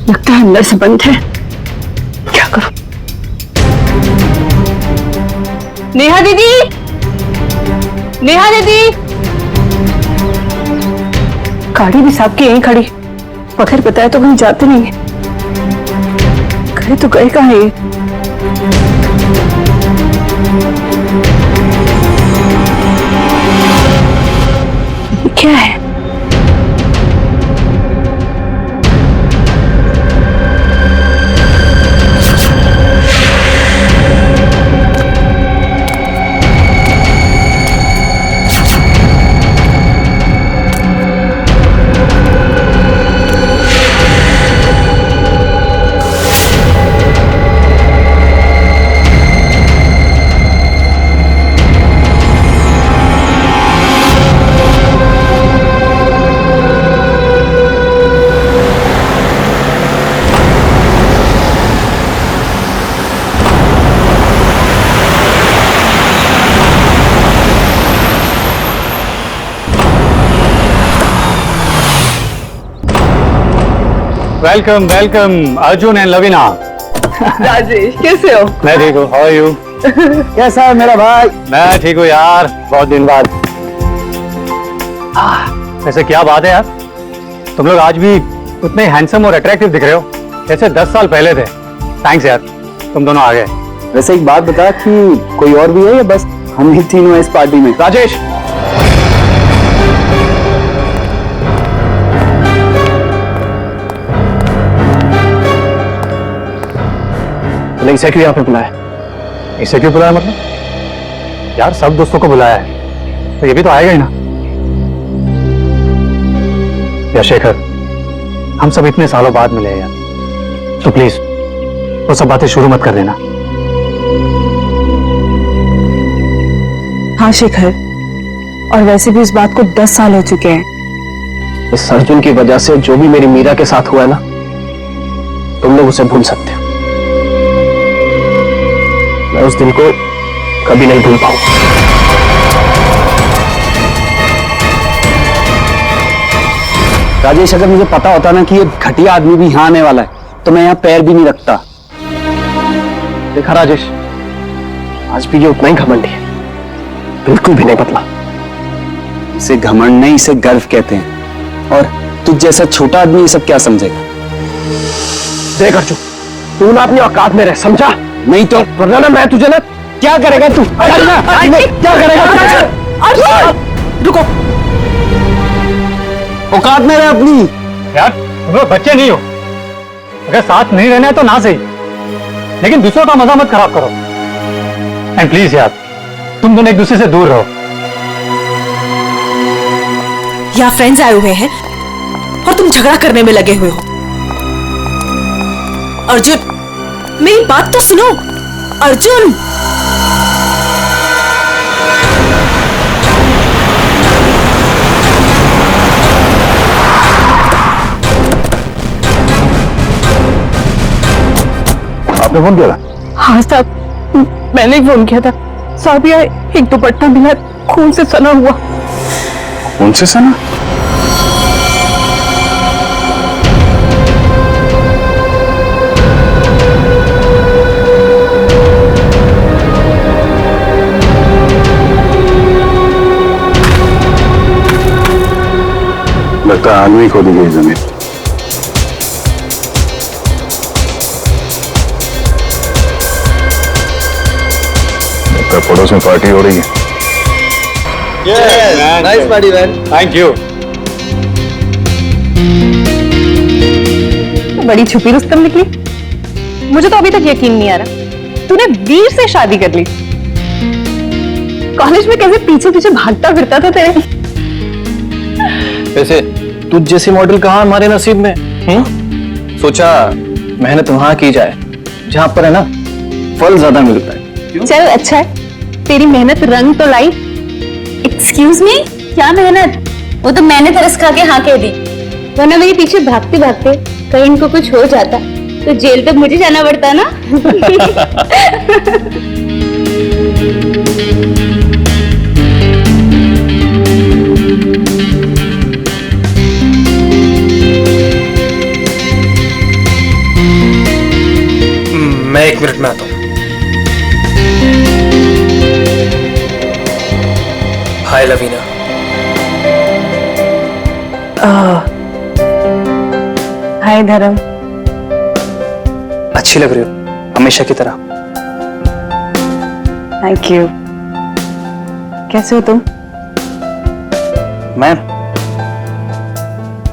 लगता है अंदर से बंद है, क्या करूं? नेहा दीदी, नेहा दीदी, गाड़ी भी साहब की यहीं खड़ी, बगैर बताया तो कहीं जाते नहीं है। गए तो गए कहाँ ये? क्या है? Welcome welcome Arjun and Lavina. Rajesh कैसे हो? मैं ठीक हूँ, हाउ आर यू? कैसा है मेरा भाई? मैं ठीक हूँ यार, बहुत दिन बाद। वैसे क्या बात है यार, तुम लोग आज भी उतने हैंडसम और अट्रैक्टिव दिख रहे हो जैसे 10 साल पहले थे। थैंक्स यार, तुम दोनों आ गए। वैसे एक बात बता कि कोई और भी है या बस हम ही तीनों हैं इस पार्टी में? राजेश, इसे क्यों यहाँ पे बुलाया? इसे क्यों बुलाया मतलब? यार सब दोस्तों को बुलाया है तो ये भी तो आएगा ही ना। यार शेखर, हम सब इतने सालों बाद मिले हैं यार, तो प्लीज वो सब बातें शुरू मत कर देना। हाँ शेखर, और वैसे भी इस बात को 10 साल हो चुके हैं। इस अर्जुन की वजह से जो भी मेरी मीरा के साथ हुआ है ना, तुम लोग उसे भूल सकते हो। मैं उस दिन को कभी नहीं भूल पाऊंगा। राजेश, अगर मुझे पता होता ना कि ये घटिया आदमी भी यहाँ आने वाला है तो मैं यहाँ पैर भी नहीं रखता। देखा राजेश, आज भी ये उतना ही घमंडी है, बिल्कुल भी नहीं बदला। इसे घमंड नहीं, इसे गर्व कहते हैं। और तुझ जैसा छोटा आदमी ये सब क्या समझेगा? देख अर्जुन, तू ना अपनी औकात में रह, समझा? नहीं तो वरना ना मैं तुझे ना क्या करेगा तू? क्या करेगा? रुको, औकात में रह अपनी। यार तुम लोग बच्चे नहीं हो, अगर साथ नहीं रहना है तो ना सही, लेकिन दूसरों का मजा मत खराब करो। एंड प्लीज यार, तुम दोनों एक दूसरे से दूर रहो। यहाँ फ्रेंड्स आए हुए हैं और तुम झगड़ा करने में लगे हुए हो। अर्जुन, मेरी बात तो सुनो। अर्जुन, आपने फोन किया? हाँ साहब, मैंने ही फोन किया था साहब। ये एक दुपट्टा मिला, खून से सना हुआ। कौन से सना? लगता है आदमी खोदी गई जमीन। लगता है पड़ोस में पार्टी हो रही है। Nice party man. Thank you. बड़ी छुपी रुस्तम निकली। मुझे तो अभी तक यकीन नहीं आ रहा तूने वीर से शादी कर ली। कॉलेज में कैसे पीछे पीछे भागता फिरता था तेरे। वैसे तुझ जैसी मॉडल कहाँ हमारे नसीब में? सोचा मेहनत वहां की जाए जहां पर है ना फल ज्यादा मिलता है। चल अच्छा है, तेरी मेहनत रंग तो लाई। एक्सक्यूज मी, क्या मेहनत? वो तो मैंने तरस खा के हाँ कह दी, वरना मेरे पीछे भागते भागते कहीं इनको कुछ हो जाता तो जेल तक मुझे जाना पड़ता ना। मैं 1 मिनट में आता हूँ। हाय लवीना। हाय धर्म। अच्छी लग रही हो हमेशा की तरह। Thank you. कैसे हो तुम? मैं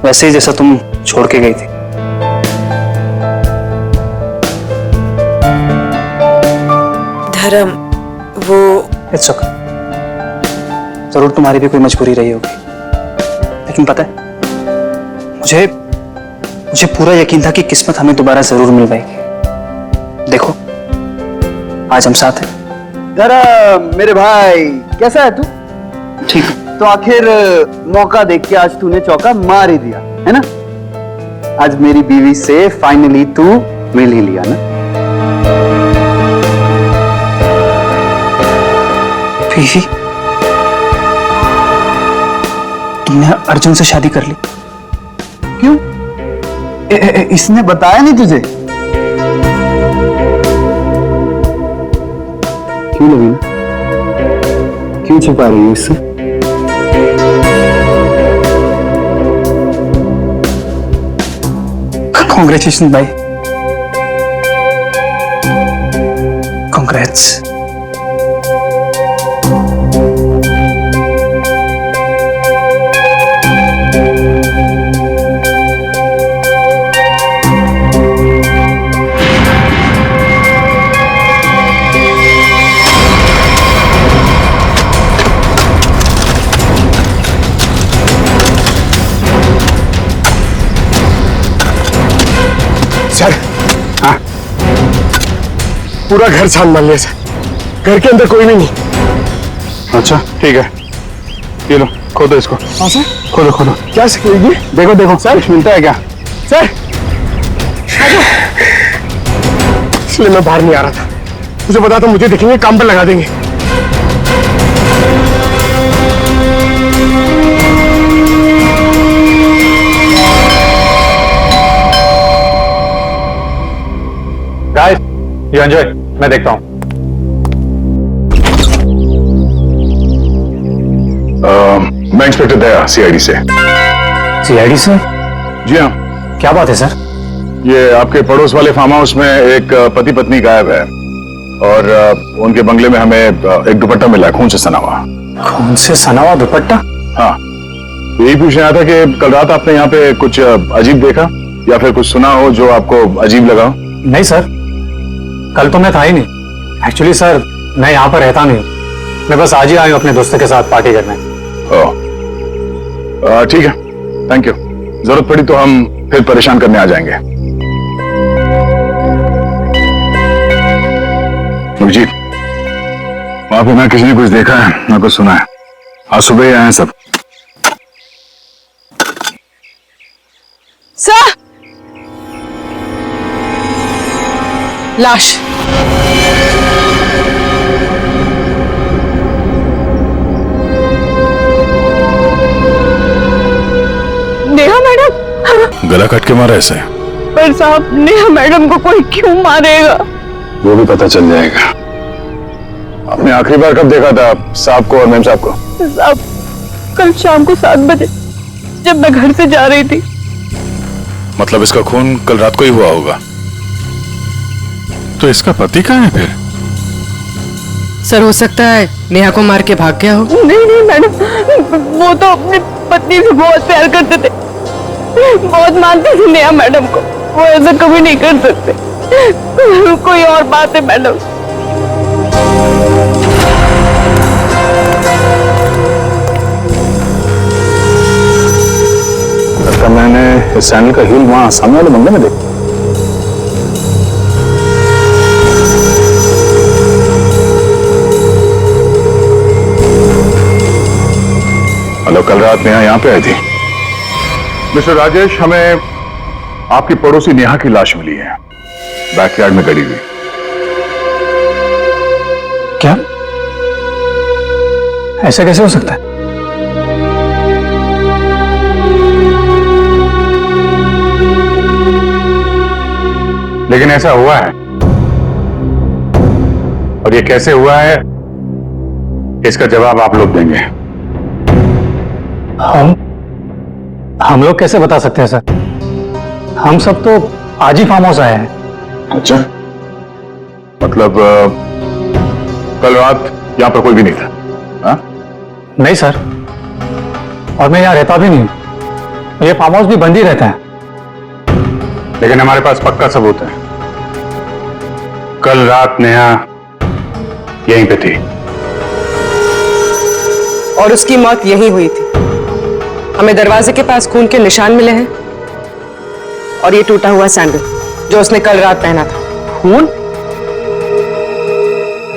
वैसे ही जैसा तुम छोड़ के गई थी। धर्म, वो इट्स ओके। जरूर तुम्हारी भी कोई मजबूरी रही होगी, लेकिन पता है मुझे पूरा यकीन था कि किस्मत हमें दोबारा जरूर मिल पाएगी। देखो आज हम साथ हैं। धर्म मेरे भाई, कैसा है तू? ठीक। तो आखिर मौका देख के आज तूने चौका मार ही दिया है ना। आज मेरी बीवी से फाइनली तू मिल ही लिया ना। बीवी? तुमने अर्जुन से शादी कर ली? क्यों? इसने बताया नहीं तुझे? क्यों लवीना, क्यों छुपा रही है इससे? कॉन्ग्रेचुलेशन भाई, कॉन्ग्रेट्स। सर, हाँ, पूरा घर छान मान लिया सर, घर के अंदर कोई भी नहीं। अच्छा ठीक है, ये लो खोदो इसको। हाँ सर, खोदो खोदो। क्या सिखेगी? देखो देखो सर, कुछ मिलता है क्या? सर, इसलिए मैं बाहर नहीं आ रहा था, मुझे पता था मुझे दिखेंगे काम पर लगा देंगे। गाइस, यू एंजॉय, मैं देखता हूँ। मैं इंस्पेक्टर दया, सीआईडी से। सीआईडी से? जी हाँ। क्या बात है सर? ये आपके पड़ोस वाले फार्म हाउस में एक पति पत्नी गायब है और उनके बंगले में हमें एक दुपट्टा मिला है, खून से सना हुआ। खून से सना हुआ दुपट्टा? हाँ, यही पूछने आया था कि कल रात आपने यहाँ पे कुछ अजीब देखा या फिर कुछ सुना हो जो आपको अजीब लगा? नहीं सर, कल तो मैं था ही नहीं। एक्चुअली सर, मैं यहाँ पर रहता नहीं, मैं बस आज ही आया हूँ अपने दोस्तों के साथ पार्टी करने। ठीक है, थैंक यू। जरूरत पड़ी तो हम फिर परेशान करने आ जाएंगे। जी, वहां पे ना किसी ने कुछ देखा है ना कुछ सुना है। आज सुबह ही आए हैं सब। सर, लाश। नेहा मैडम। गला कट के मारा ऐसे? पर साहब, नेहा मैडम को कोई क्यों मारेगा? वो भी पता चल जाएगा। आपने आखिरी बार कब देखा था साहब को और मैम साहब को? साहब, कल शाम को 7 बजे जब मैं घर से जा रही थी। मतलब इसका खून कल रात को ही हुआ होगा। तो इसका पति कहाँ है फिर? सर, हो सकता है नेहा को मार के भाग गया हो। नहीं नहीं मैडम, वो तो अपनी पत्नी से बहुत प्यार करते थे, बहुत मानते थे नेहा मैडम को। वो ऐसा कभी नहीं कर सकते। कोई और बात है मैडम। लगता मैंने इस सैंडल का हील वहां सामने वाले बंगले में देखा। हेलो, कल रात नेहा यहाँ पे आई थी। मिस्टर राजेश, हमें आपकी पड़ोसी नेहा की लाश मिली है, बैकयार्ड में गड़ी हुई। क्या? ऐसा कैसे हो सकता है? लेकिन ऐसा हुआ है, और ये कैसे हुआ है इसका जवाब आप लोग देंगे। हम लोग कैसे बता सकते हैं सर? हम सब तो आज ही फार्म हाउस आए हैं। अच्छा, मतलब कल रात यहां पर कोई भी नहीं था? हाँ? नहीं सर, और मैं यहाँ रहता भी नहीं। ये फार्म हाउस भी बंद ही रहता है। लेकिन हमारे पास पक्का सबूत है, कल रात नेहा यहीं पे थी और उसकी मौत यहीं हुई थी। हमें दरवाजे के पास खून के निशान मिले हैं और ये टूटा हुआ सैंडल जो उसने कल रात पहना था। खून?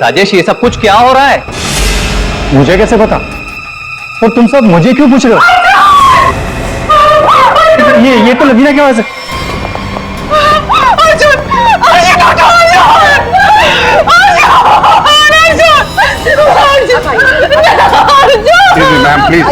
राजेश, ये सब कुछ क्या हो रहा है? मुझे कैसे पता? और तुम सब मुझे क्यों पूछ रहे हो? ये तो लवीना की आवाज है। मैम प्लीज,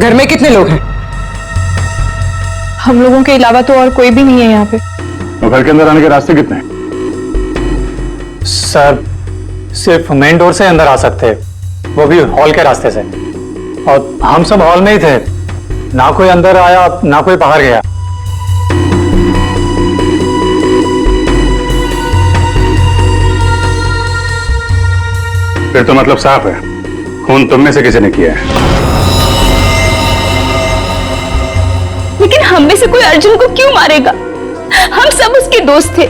घर में कितने लोग हैं? हम लोगों के अलावा तो और कोई भी नहीं है यहाँ पे। और घर के अंदर आने के रास्ते कितने हैं? सर सिर्फ मेन डोर से अंदर आ सकते हैं, वो भी हॉल के रास्ते से। और हम सब हॉल में ही थे, ना कोई अंदर आया ना कोई बाहर गया। फिर तो मतलब साफ है, खून तुम में से किसी ने किया है। लेकिन हम में से कोई अर्जुन को क्यों मारेगा? हम सब उसके दोस्त थे।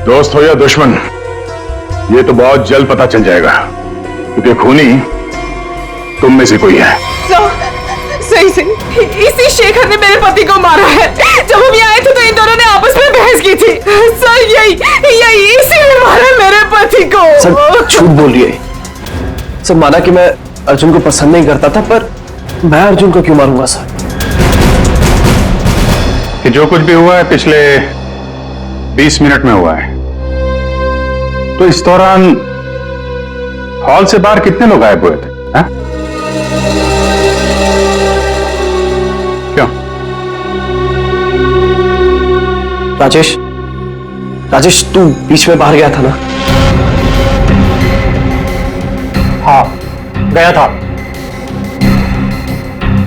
दोस्त हो या दुश्मन, ये तो बहुत जल्द पता चल जाएगा, क्योंकि खूनी तुम में से कोई है। सही सही, इसी शेखर ने मेरे पति को मारा है। जब हम यहाँ आए थे तो इन दोनों ने आपस में बहस की थी। सर यही इसी ने मारा मेरे पति को। सर झूठ बोल रही है। सर माना कि मैं अर्जुन को पसंद नहीं करता था, पर मैं अर्जुन को क्यों मारूंगा सर? कि जो कुछ भी हुआ है पिछले 20 मिनट में हुआ है, तो इस दौरान हॉल से बाहर कितने लोग गायब हुए थे? हा? क्यों? राजेश तू बीच में बाहर गया था ना? हाँ गया था,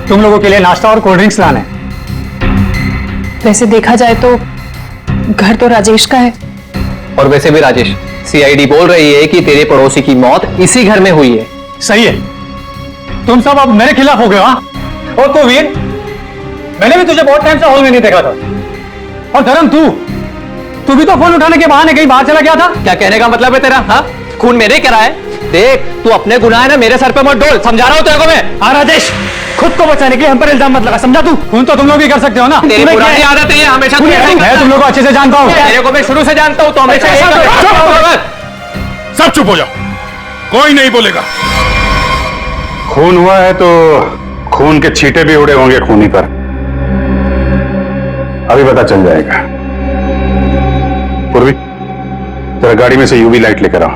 तुम लोगों के लिए नाश्ता और कोल्ड ड्रिंक्स लाने। वैसे देखा जाए तो घर तो राजेश का है। और वैसे भी राजेश, सीआईडी बोल रही है कि तेरे पड़ोसी की मौत इसी घर में हुई है। सही है, तुम सब अब मेरे खिलाफ हो गए। हाँ, और तो वीर, मैंने भी तुझे बहुत टाइम से हॉल में नहीं देखा था। और धर्म तू भी तो फोन उठाने के बहाने कहीं बाहर चला गया था। क्या कहने का मतलब है तेरा? हाँ, खून मेरे करा है। देख, तू अपने गुनाह है ना मेरे सर पे मत डोल, समझा रहा हूं तेरे को मैं। हाँ राजेश, खुद को बचाने के लिए हम पर इल्जाम मत लगा, समझा तू? खून तो तुम लोग भी कर सकते हो ना। तेरी पुरानी आदत है, हमेशा मैं तुम लोग को अच्छे से जानता हूँ। तेरे को मैं शुरू से जानता हूँ, तो हमेशा सब चुप हो जाओ, कोई नहीं बोलेगा। खून हुआ है तो खून के छींटे भी उड़े होंगे खूनी पर, अभी पता चल जाएगा। पूर्वी, जरा गाड़ी में से यूवी लाइट लेकर आओ,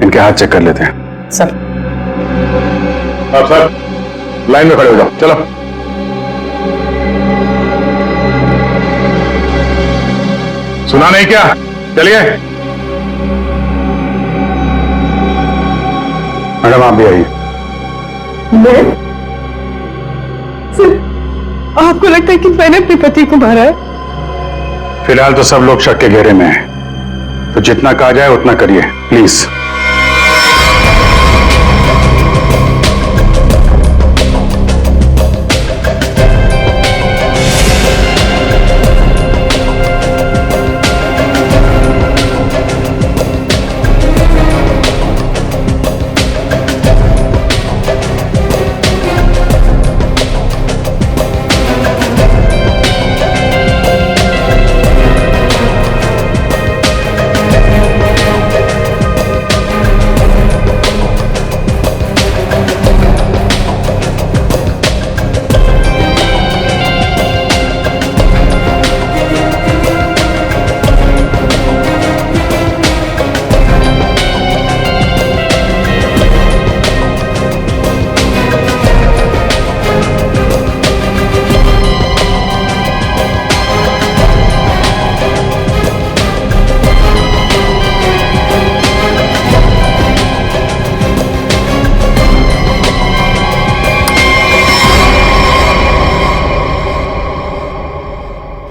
इनके हाथ चेक कर लेते हैं। सर अब सर लाइन में खड़े हो जाओ, चलो। सुना नहीं क्या? चलिए। मैडम आप भी आइए। आपको लगता है कि मैंने अपने पति को मारा है? फिलहाल तो सब लोग शक के घेरे में हैं, तो जितना कहा जाए उतना करिए प्लीज।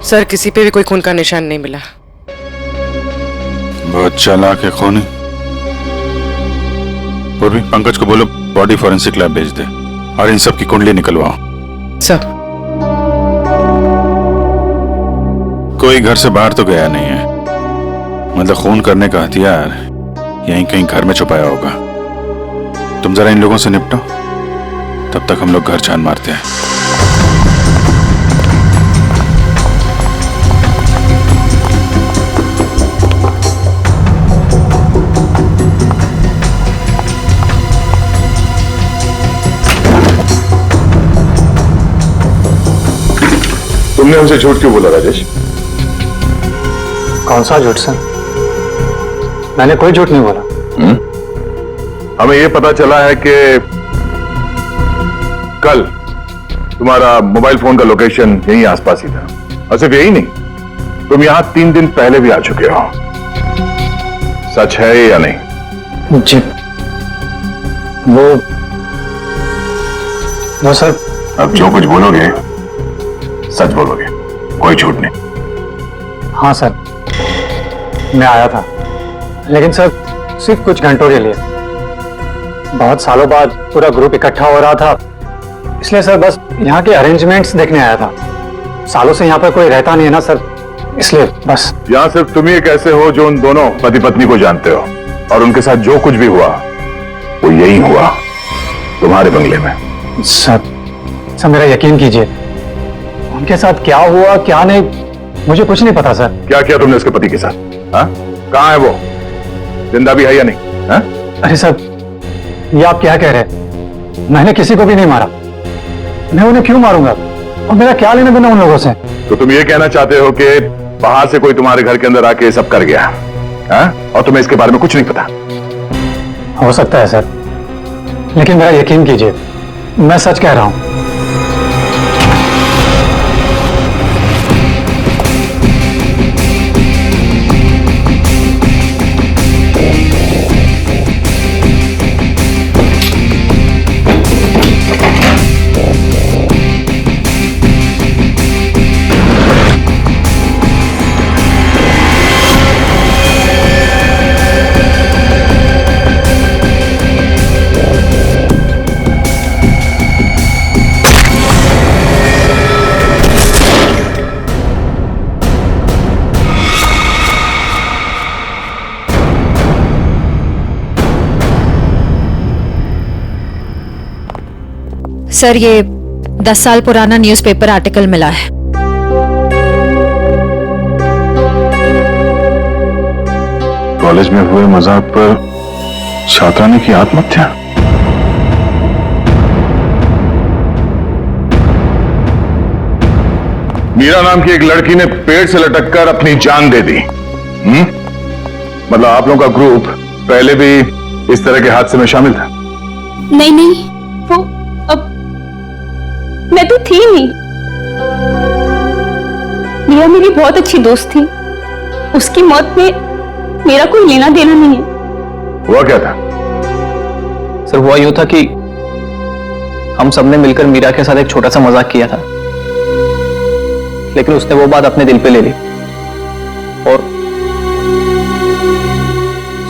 सर किसी पे भी कोई खून का निशान नहीं मिला। बहुत चालाक है खूनी। पूर्वी, पंकज को बोलो बॉडी फॉरेंसिक लैब भेज दे और इन सब की कुंडली निकलवाओ। सर कोई घर से बाहर तो गया नहीं है, मतलब खून करने का हथियार यहीं कहीं घर में छुपाया होगा। तुम जरा इन लोगों से निपटो, तब तक हम लोग घर छान मारते हैं। तुमने हमसे झूठ क्यों बोला राजेश? कौन सा झूठ सर? मैंने कोई झूठ नहीं बोला। हमें यह पता चला है कि कल तुम्हारा मोबाइल फोन का लोकेशन यहीं आसपास ही था। और सिर्फ यही नहीं, तुम यहां 3 दिन पहले भी आ चुके हो। सच है या नहीं? जी वो सर, अब जो कुछ बोलोगे सच बोलोगे, कोई झूठ नहीं। हाँ सर, मैं आया था, लेकिन सर सिर्फ कुछ घंटों के लिए। बहुत सालों बाद पूरा ग्रुप इकट्ठा हो रहा था, इसलिए सर बस यहाँ के अरेंजमेंट्स देखने आया था। सालों से यहाँ पर कोई रहता नहीं है ना सर, इसलिए बस। यहां सिर्फ तुम ही कैसे हो जो उन दोनों पति पत्नी को जानते हो, और उनके साथ जो कुछ भी हुआ वो यही हुआ, तुम्हारे बंगले में। सर मेरा यकीन कीजिए, उनके साथ क्या हुआ क्या नहीं मुझे कुछ नहीं पता सर। क्या किया तुमने उसके पति के साथ? हाँ, कहाँ है वो? जिंदा भी है या नहीं? हाँ? अरे सर, ये आप क्या कह रहे हैं? मैंने किसी को भी नहीं मारा। मैं उन्हें क्यों मारूंगा? और मेरा क्या लेना देना उन लोगों से? तो तुम ये कहना चाहते हो कि बाहर से कोई तुम्हारे घर के अंदर आके सब कर गया, हाँ? और तुम्हें इसके बारे में कुछ नहीं पता? हो सकता है सर, लेकिन मेरा यकीन कीजिए, मैं सच कह रहा हूं। सर, ये 10 साल पुराना न्यूज़पेपर आर्टिकल मिला है। कॉलेज में हुए मजाक पर छात्रा ने की आत्महत्या। मीरा नाम की एक लड़की ने पेड़ से लटककर अपनी जान दे दी। मतलब आप लोगों का ग्रुप पहले भी इस तरह के हादसे में शामिल था? नहीं, वो अब मैं तो थी नहीं। मीरा मेरी बहुत अच्छी दोस्त थी, उसकी मौत में मेरा कोई लेना देना नहीं है। हुआ क्या था? सर हुआ यूं था कि हम सबने मिलकर मीरा के साथ एक छोटा सा मजाक किया था, लेकिन उसने वो बात अपने दिल पे ले ली और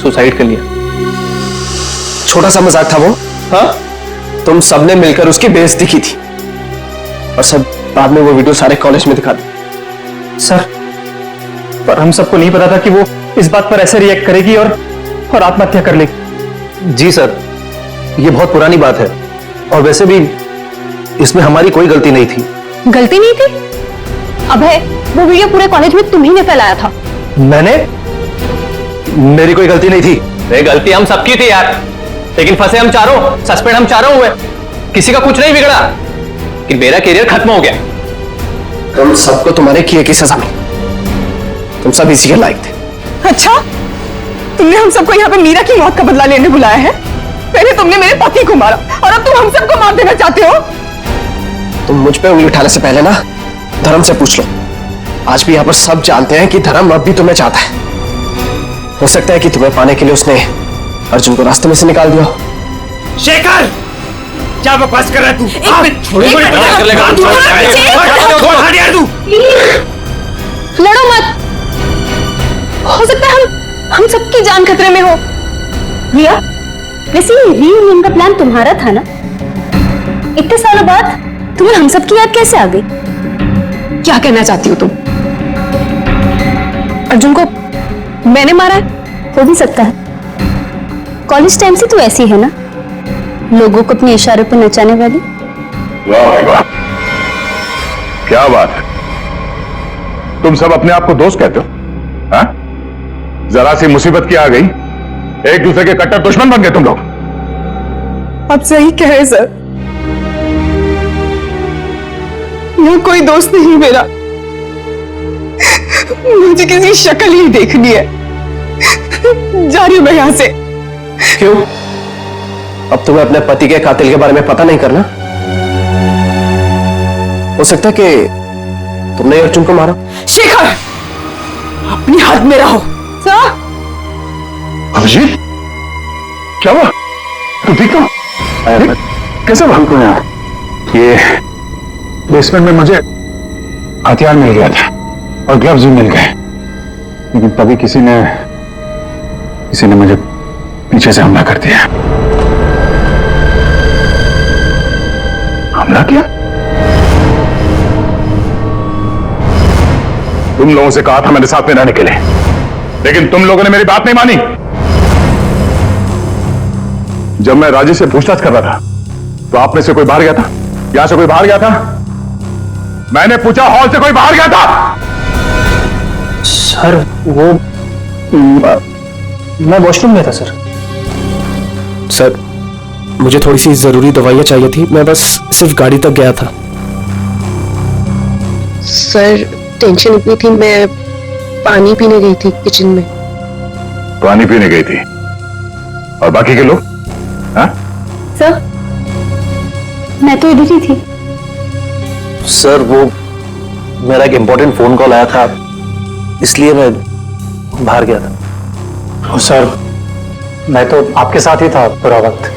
सुसाइड कर लिया। छोटा सा मजाक था वो? हाँ, तुम सबने मिलकर उसकी बेइज्जती की थी और सब बाद में वो वीडियो सारे कॉलेज में दिखा दी। सर, पर हम सबको नहीं पता था कि वो इस बात पर ऐसे रिएक्ट करेगी और आत्महत्या कर लेगी। जी सर, ये बहुत पुरानी बात है और वैसे भी इसमें हमारी कोई गलती नहीं थी। गलती नहीं थी? अभय, वो वीडियो पूरे कॉलेज में तुम्ही ने फैलाया था। मैंने? मेरी कोई गलती नहीं थी। गलती हम सबकी थी यार, लेकिन फंसे हम चारों, सस्पेंड हम चारों हुए। किसी का कुछ नहीं बिगड़ा, कि मेरा करियर खत्म हो गया। तुम सबको तुम्हारे किए की सजा मिली, तुम सब इसी के लायक थे। अच्छा, तुमने हम सबको यहाँ पे मीरा की मौत का बदला लेने बुलाया है? पहले तुमने मेरे पति को मारा और अब तुम हम सबको मार देना चाहते हो? तुम मुझ पे उंगली उठाने से पहले ना धर्म से पूछ लो। आज भी यहाँ पर सब जानते हैं कि धर्म अब भी तुम्हें चाहता है। हो सकता है कि तुम्हें पाने के लिए उसने अर्जुन को रास्ते में से निकाल दिया। शेखर, क्या बकवास कर रहा है तू? लड़ो मत, हो सकता है हम सबकी जान खतरे में हो। रिया, वैसे रीयूनियन का प्लान तुम्हारा था ना? इतने सालों बाद तुम्हें हम सबकी याद कैसे आ गई? क्या कहना चाहती हो तुम? अर्जुन को मैंने मारा है? हो भी सकता है, कॉलेज टाइम से तू ऐसी है ना, लोगों को अपने इशारे पर नचाने वाली। वाह भाई वाह, क्या बात है। तुम सब अपने आप को दोस्त कहते हो? हाँ? जरा सी मुसीबत क्या आ गई, एक दूसरे के कट्टर दुश्मन बन गए तुम लोग। आप सही कह रहे सर, यहाँ कोई दोस्त नहीं मेरा। मुझे किसी शक्ल ही देखनी है। जा रही हूं मैं यहां से। क्यों? अब तुम्हें अपने पति के कातिल के बारे में पता नहीं करना? हो सकता है कि तुमने अर्जुन को मारा। शेखर, अपनी हद में रहो। सर, अभिजीत, क्या हुआ? तू ठीक हो? कैसे हमको यहाँ? ये बेसमेंट में मुझे हथियार मिल गया था और ग्लव्स भी मिल गए, लेकिन तभी किसी ने मुझे पीछे से हमला कर दिया। हमला किया? तुम लोगों से कहा था मेरे साथ में रहने के लिए, लेकिन तुम लोगों ने मेरी बात नहीं मानी। जब मैं राजेश से पूछताछ कर रहा था तो आप में से कोई बाहर गया था? यहां से कोई बाहर गया था? मैंने पूछा, हॉल से कोई बाहर गया था? सर वो मैं वॉशरूम में था सर। सर, मुझे थोड़ी सी जरूरी दवाइयां चाहिए थी, मैं बस सिर्फ गाड़ी तक गया था। सर टेंशन इतनी थी, मैं पानी पीने गई थी किचन में। पानी पीने गई थी? और बाकी के लोग? हाँ? सर, मैं तो इधर ही थी। सर वो मेरा एक इंपॉर्टेंट फोन कॉल आया था, इसलिए मैं बाहर गया था। और सर मैं तो आपके साथ ही था पूरा वक्त।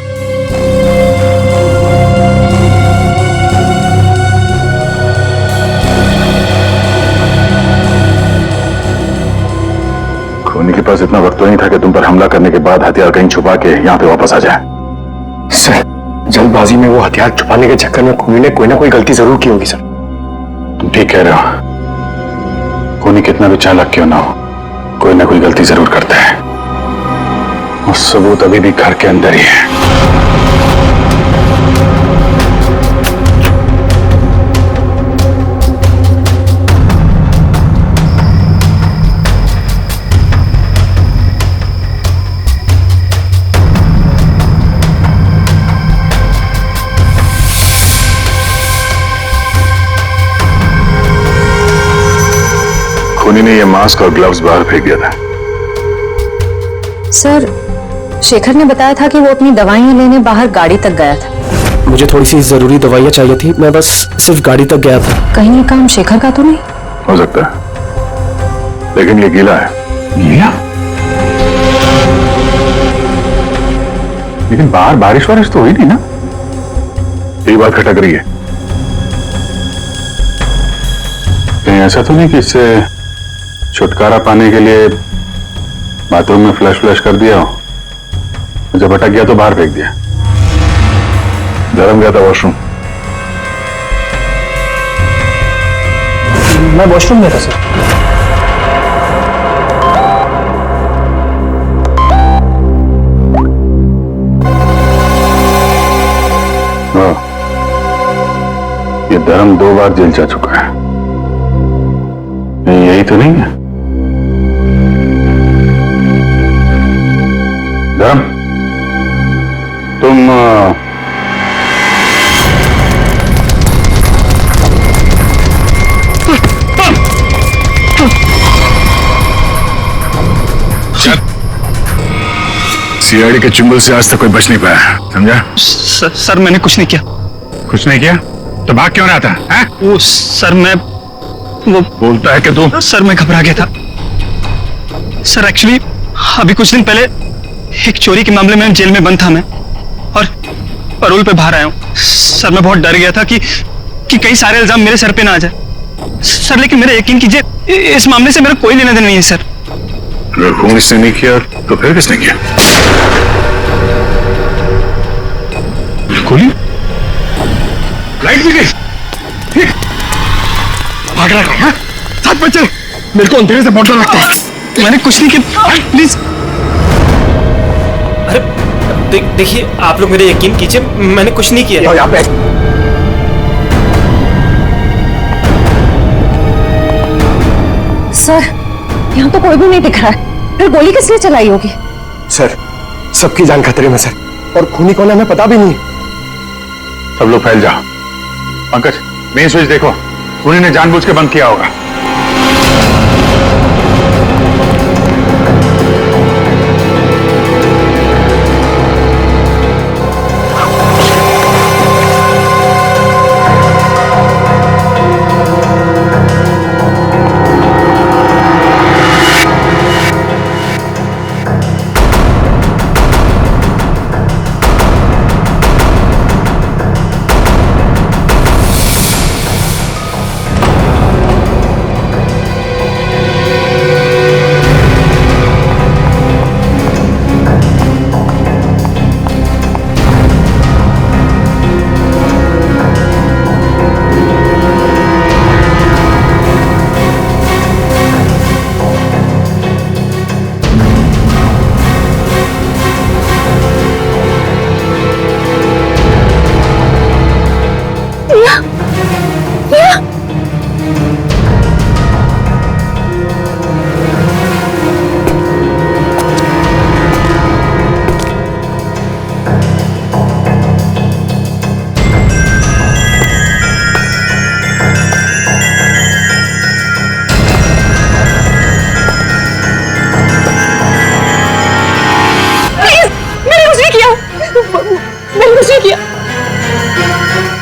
खूनी के पास इतना वक्त तो नहीं था कि तुम पर हमला करने के बाद हथियार कहीं छुपा के यहां पे वापस आ जाए। सर, जल्दबाजी में वो हथियार छुपाने के चक्कर में खूनी ने कोई ना कोई गलती जरूर की होगी। सर, तुम ठीक कह रहे हो। खूनी कितना भी चालाक क्यों ना हो, कोई ना कोई गलती जरूर करता है, और सबूत अभी भी घर के अंदर ही है। खूनी ने यह मास्क और ग्लव्स बाहर फेंक दिया था। सर, शेखर ने बताया था कि वो अपनी दवाइयां लेने बाहर गाड़ी तक गया था। मुझे थोड़ी सी जरूरी दवाइयां चाहिए थी, मैं बस सिर्फ गाड़ी तक गया था। कहीं ये काम शेखर का तो नहीं? हो सकता है, लेकिन ये गीला है। गीला? लेकिन बाहर बारिश वारिश तो हुई नहीं ना? यही बात खटक रही है। कहीं ऐसा तो नहीं कि इससे छुटकारा पाने के लिए बाथरूम में फ्लश कर दिया हो, जब अटक गया तो बाहर फेंक दिया। धर्म गया था वॉशरूम। मैं वॉशरूम में था सर। ये धर्म 2 बार जेल जा चुका है, यही तो नहीं है? धर्म, तुम सीआईडी के चुंगल से आज तक कोई बच नहीं पाया, समझा? सर मैंने कुछ नहीं किया। कुछ नहीं किया तो भाग क्यों रहा था? है? वो सर मैं वो बोलता है कि तू। सर मैं घबरा गया था सर। एक्चुअली अभी कुछ दिन पहले एक चोरी के मामले में जेल में बंद था मैं, और पैरोल पे बाहर आया हूँ। सर मैं बहुत डर गया था कि कई सारे इल्जाम मेरे सर पे ना आ जाए सर, लेकिन मेरा यकीन कीजिए इस मामले से मेरा कोई लेना देना नहीं है सर। अगर खून इसने नहीं किया तो फिर किसने किया? गोली? लाइट भी गई? भाग रहा है? साथ बच्चे, मेरे को अंधेरे से बहुत डर लगता है। मैंने कुछ नहीं किया, प्लीज। अरे देखिए, आप लोग मेरे यकीन कीजिए, मैंने कुछ नहीं किया। यहाँ पे सर, यहाँ तो कोई भी नहीं दिख रहा है, फिर गोली किसने चलाई होगी? सर, सबकी जान खतरे में सर, और खूनी कौन है हमें पता भी नहीं। सब लोग फैल जाओ। पंकज, मेन स्विच देखो, खूनी ने जानबूझ के बंद किया होगा।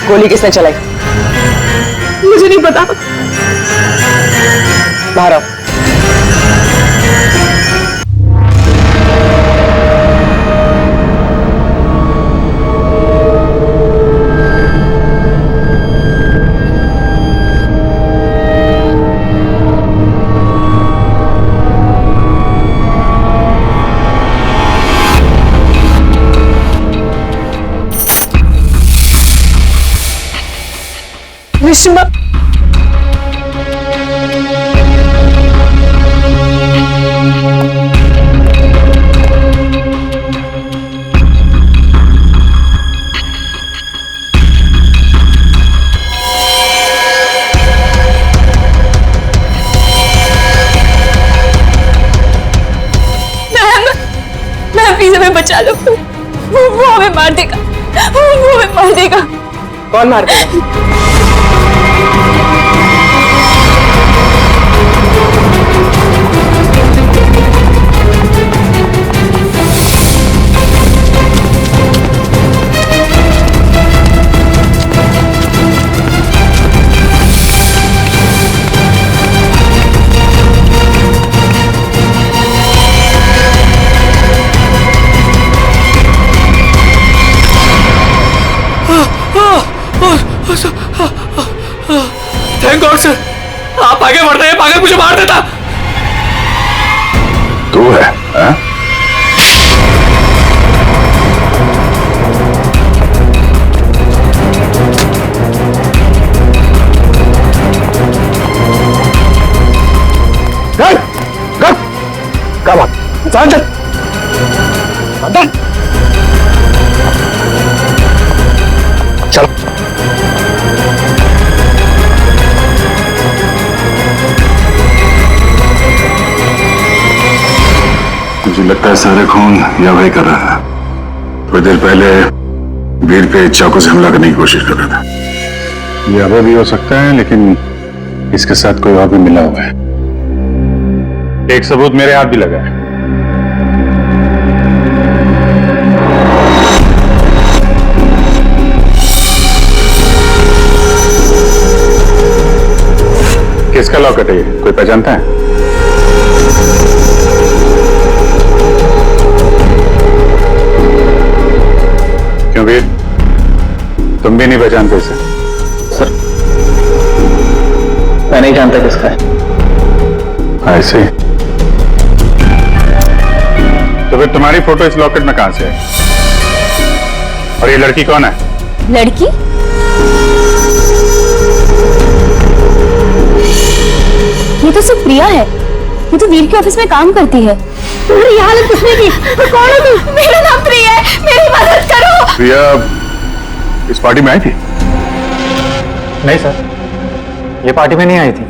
गोली किसने चलाई? मुझे नहीं पता। बाहर आओ। विश्वा, प्लीज हमें बचा लो। वो हमें मार देगा, वो हमें मार देगा। कौन मार देगा? थैंक गॉड सर, आप आगे बढ़ रहे हैं, पागल मुझे मार देता। तू है हा? चलो मुझे लगता है सारा खून या वही कर रहा था। थोड़ी देर पहले वीर पे चाकू से हमला करने की कोशिश कर रहा था। ये अब भी हो सकता है, लेकिन इसके साथ कोई और भी मिला हुआ है। एक सबूत मेरे हाथ भी लगा है। किसका लॉकेट है ये? कोई पहचानता है? क्यों वीर, तुम भी नहीं पहचानते इसे? सर, मैं नहीं जानता किसका है। ऐसे? तो फिर तुम्हारी फोटो इस लॉकेट में कहां से है? और ये लड़की कौन है? लड़की? ये तो सिर्फ प्रिया है। ये तो वीर के ऑफिस में काम करती है। तुम्हारी ये हालत किसने की? कौन हो तुम? मेरा नाम प्रिया है, मेरी मदद करो। प्रिया इस पार्टी में आई थी? नहीं सर, ये पार्टी में नहीं आई थी।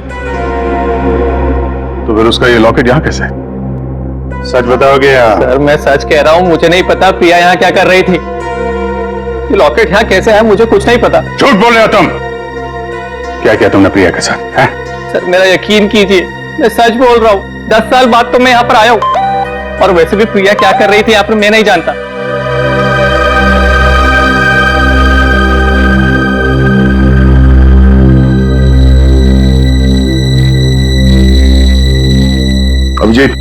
तो फिर उसका ये लॉकेट यहाँ कैसे? सच बताओगे या? सर मैं सच कह रहा हूँ, मुझे नहीं पता प्रिया यहाँ क्या कर रही थी। ये लॉकेट यहाँ कैसे है मुझे कुछ नहीं पता। झूठ बोल रहे हो तुम। क्या किया तुमने प्रिया के साथ? है? सर मेरा यकीन कीजिए, मैं सच बोल रहा हूँ। 10 साल बाद तो मैं यहाँ पर आया हूँ, और वैसे भी प्रिया क्या कर रही थी यहाँ पर मैं नहीं जानता। अभिजीत,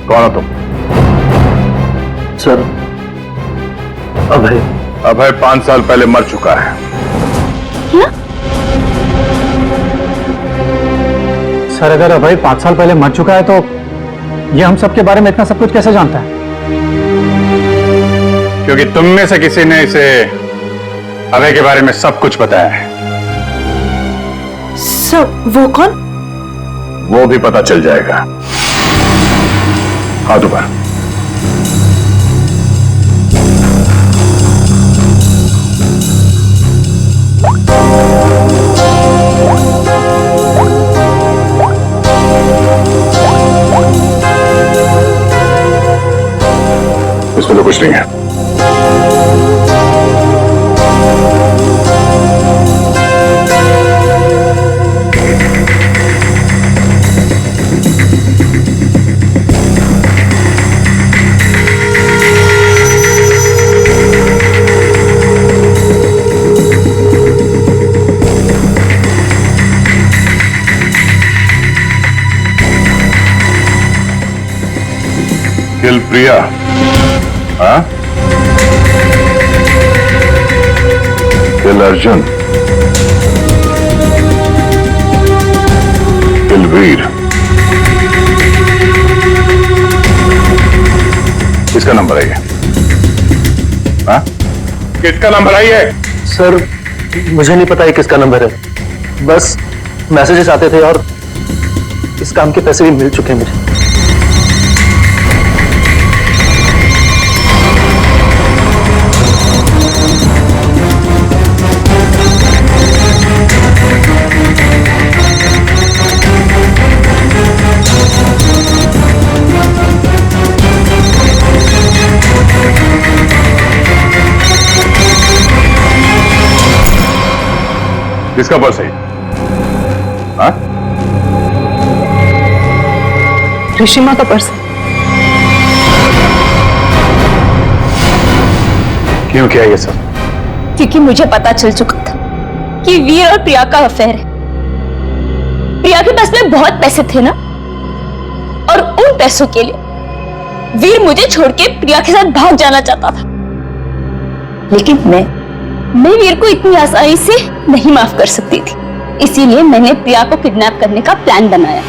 कौन हो तुम? सर, अभय। अभय 5 साल पहले मर चुका है। क्या? सर अगर अभय 5 साल पहले मर चुका है तो ये हम सब के बारे में इतना सब कुछ कैसे जानता है? क्योंकि तुम में से किसी ने इसे अभय के बारे में सब कुछ बताया है। सर वो कौन? वो भी पता चल जाएगा। हाथ ऊपर। इसमें तो कुछ नहीं है। किल प्रिया? हाँ? किल अर्जुन? किल वीर? किसका नंबर है ये? हाँ? किसका नंबर है ये? सर मुझे नहीं पता ये किसका नंबर है, बस मैसेजेस आते थे और इस काम के पैसे भी मिल चुके हैं मुझे। किसका पर्स है? हाँ? ऋषिमा का पर्स। क्यों किया ये सब? क्योंकि मुझे पता चल चुका था कि वीर और प्रिया का अफेयर है। प्रिया के पास में बहुत पैसे थे ना, और उन पैसों के लिए वीर मुझे छोड़ के प्रिया के साथ भाग जाना चाहता था। लेकिन मैं वीर को इतनी आसानी से नहीं माफ कर सकती थी, इसीलिए मैंने प्रिया को किडनैप करने का प्लान बनाया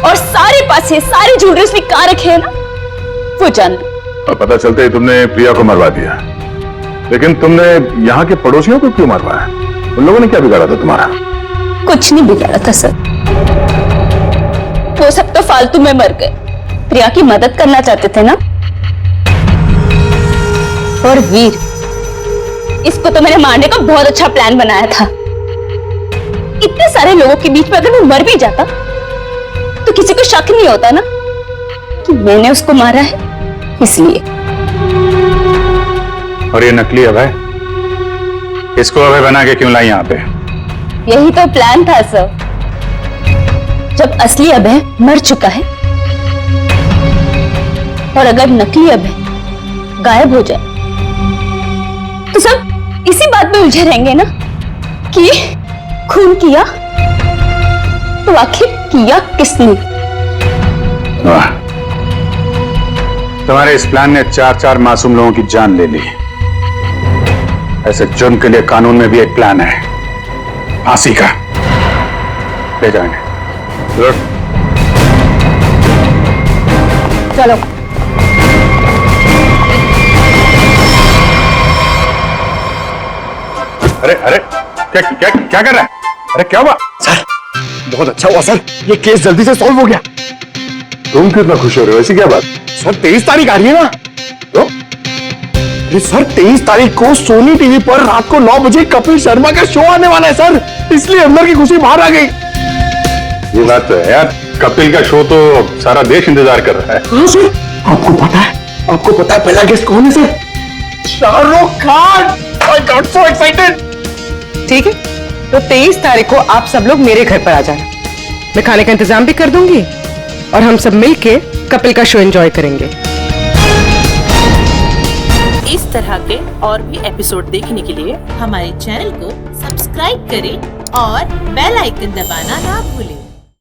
और सारे पैसे, सारे ज्वेलरी उसने कहां रखे हैं ना, वो जान लो। और पता चलते ही तुमने प्रिया को मरवा दिया, लेकिन तुमने यहाँ के पड़ोसियों को क्यों मरवाया? उन लोगों ने क्या बिगाड़ा था तुम्हारा? कुछ नहीं बिगाड़ा था सर, वो सब तो फालतू में मर गए। प्रिया की मदद करना चाहते थे ना। और वीर, इसको तो मैंने मारने का बहुत अच्छा प्लान बनाया था। इतने सारे लोगों के बीच में अगर वो मर भी जाता तो किसी को शक नहीं होता ना कि मैंने उसको मारा है, इसलिए। और ये नकली अभय, इसको अभय बना के क्यों लाई यहाँ पे? यही तो प्लान था सर। जब असली अभय मर चुका है और अगर नकली अभय गायब हो जाए तो सब इसी बात में उलझे रहेंगे ना कि खून किया तो आखिर किया किसने? वाह, तुम्हारे इस प्लान ने 4 मासूम लोगों की जान ले ली। ऐसे जुर्म के लिए कानून में भी एक प्लान है, फांसी का। ले जाएंगे। चलो। अरे अरे, क्या क्या क्या कर रहा है? अरे क्या हुआ? सर बहुत अच्छा हुआ सर, ये केस जल्दी से सॉल्व हो गया। तुम कितना खुश हो रहे हो? ऐसी क्या बात? सर 23 तारीख आ रही है ना? तो अरे सर 23 तारीख को सोनी टीवी पर रात को 9 बजे कपिल शर्मा का शो आने वाला है सर, इसलिए अंदर की खुशी बाहर आ गई। ये बात तो है यार, कपिल का शो तो सारा देश इंतजार कर रहा है। हाँ सर, आपको पता है पहला गेस्ट कौन है sir? Shahrukh Khan. I got so excited। ठीक है, तो 23 तारीख को आप सब लोग मेरे घर पर आ जाना। मैं खाने का इंतजाम भी कर दूंगी और हम सब मिलके कपिल का शो एंजॉय करेंगे। इस तरह के और भी एपिसोड देखने के लिए हमारे चैनल को सब्सक्राइब करें और बेल आइकन दबाना ना भूलें।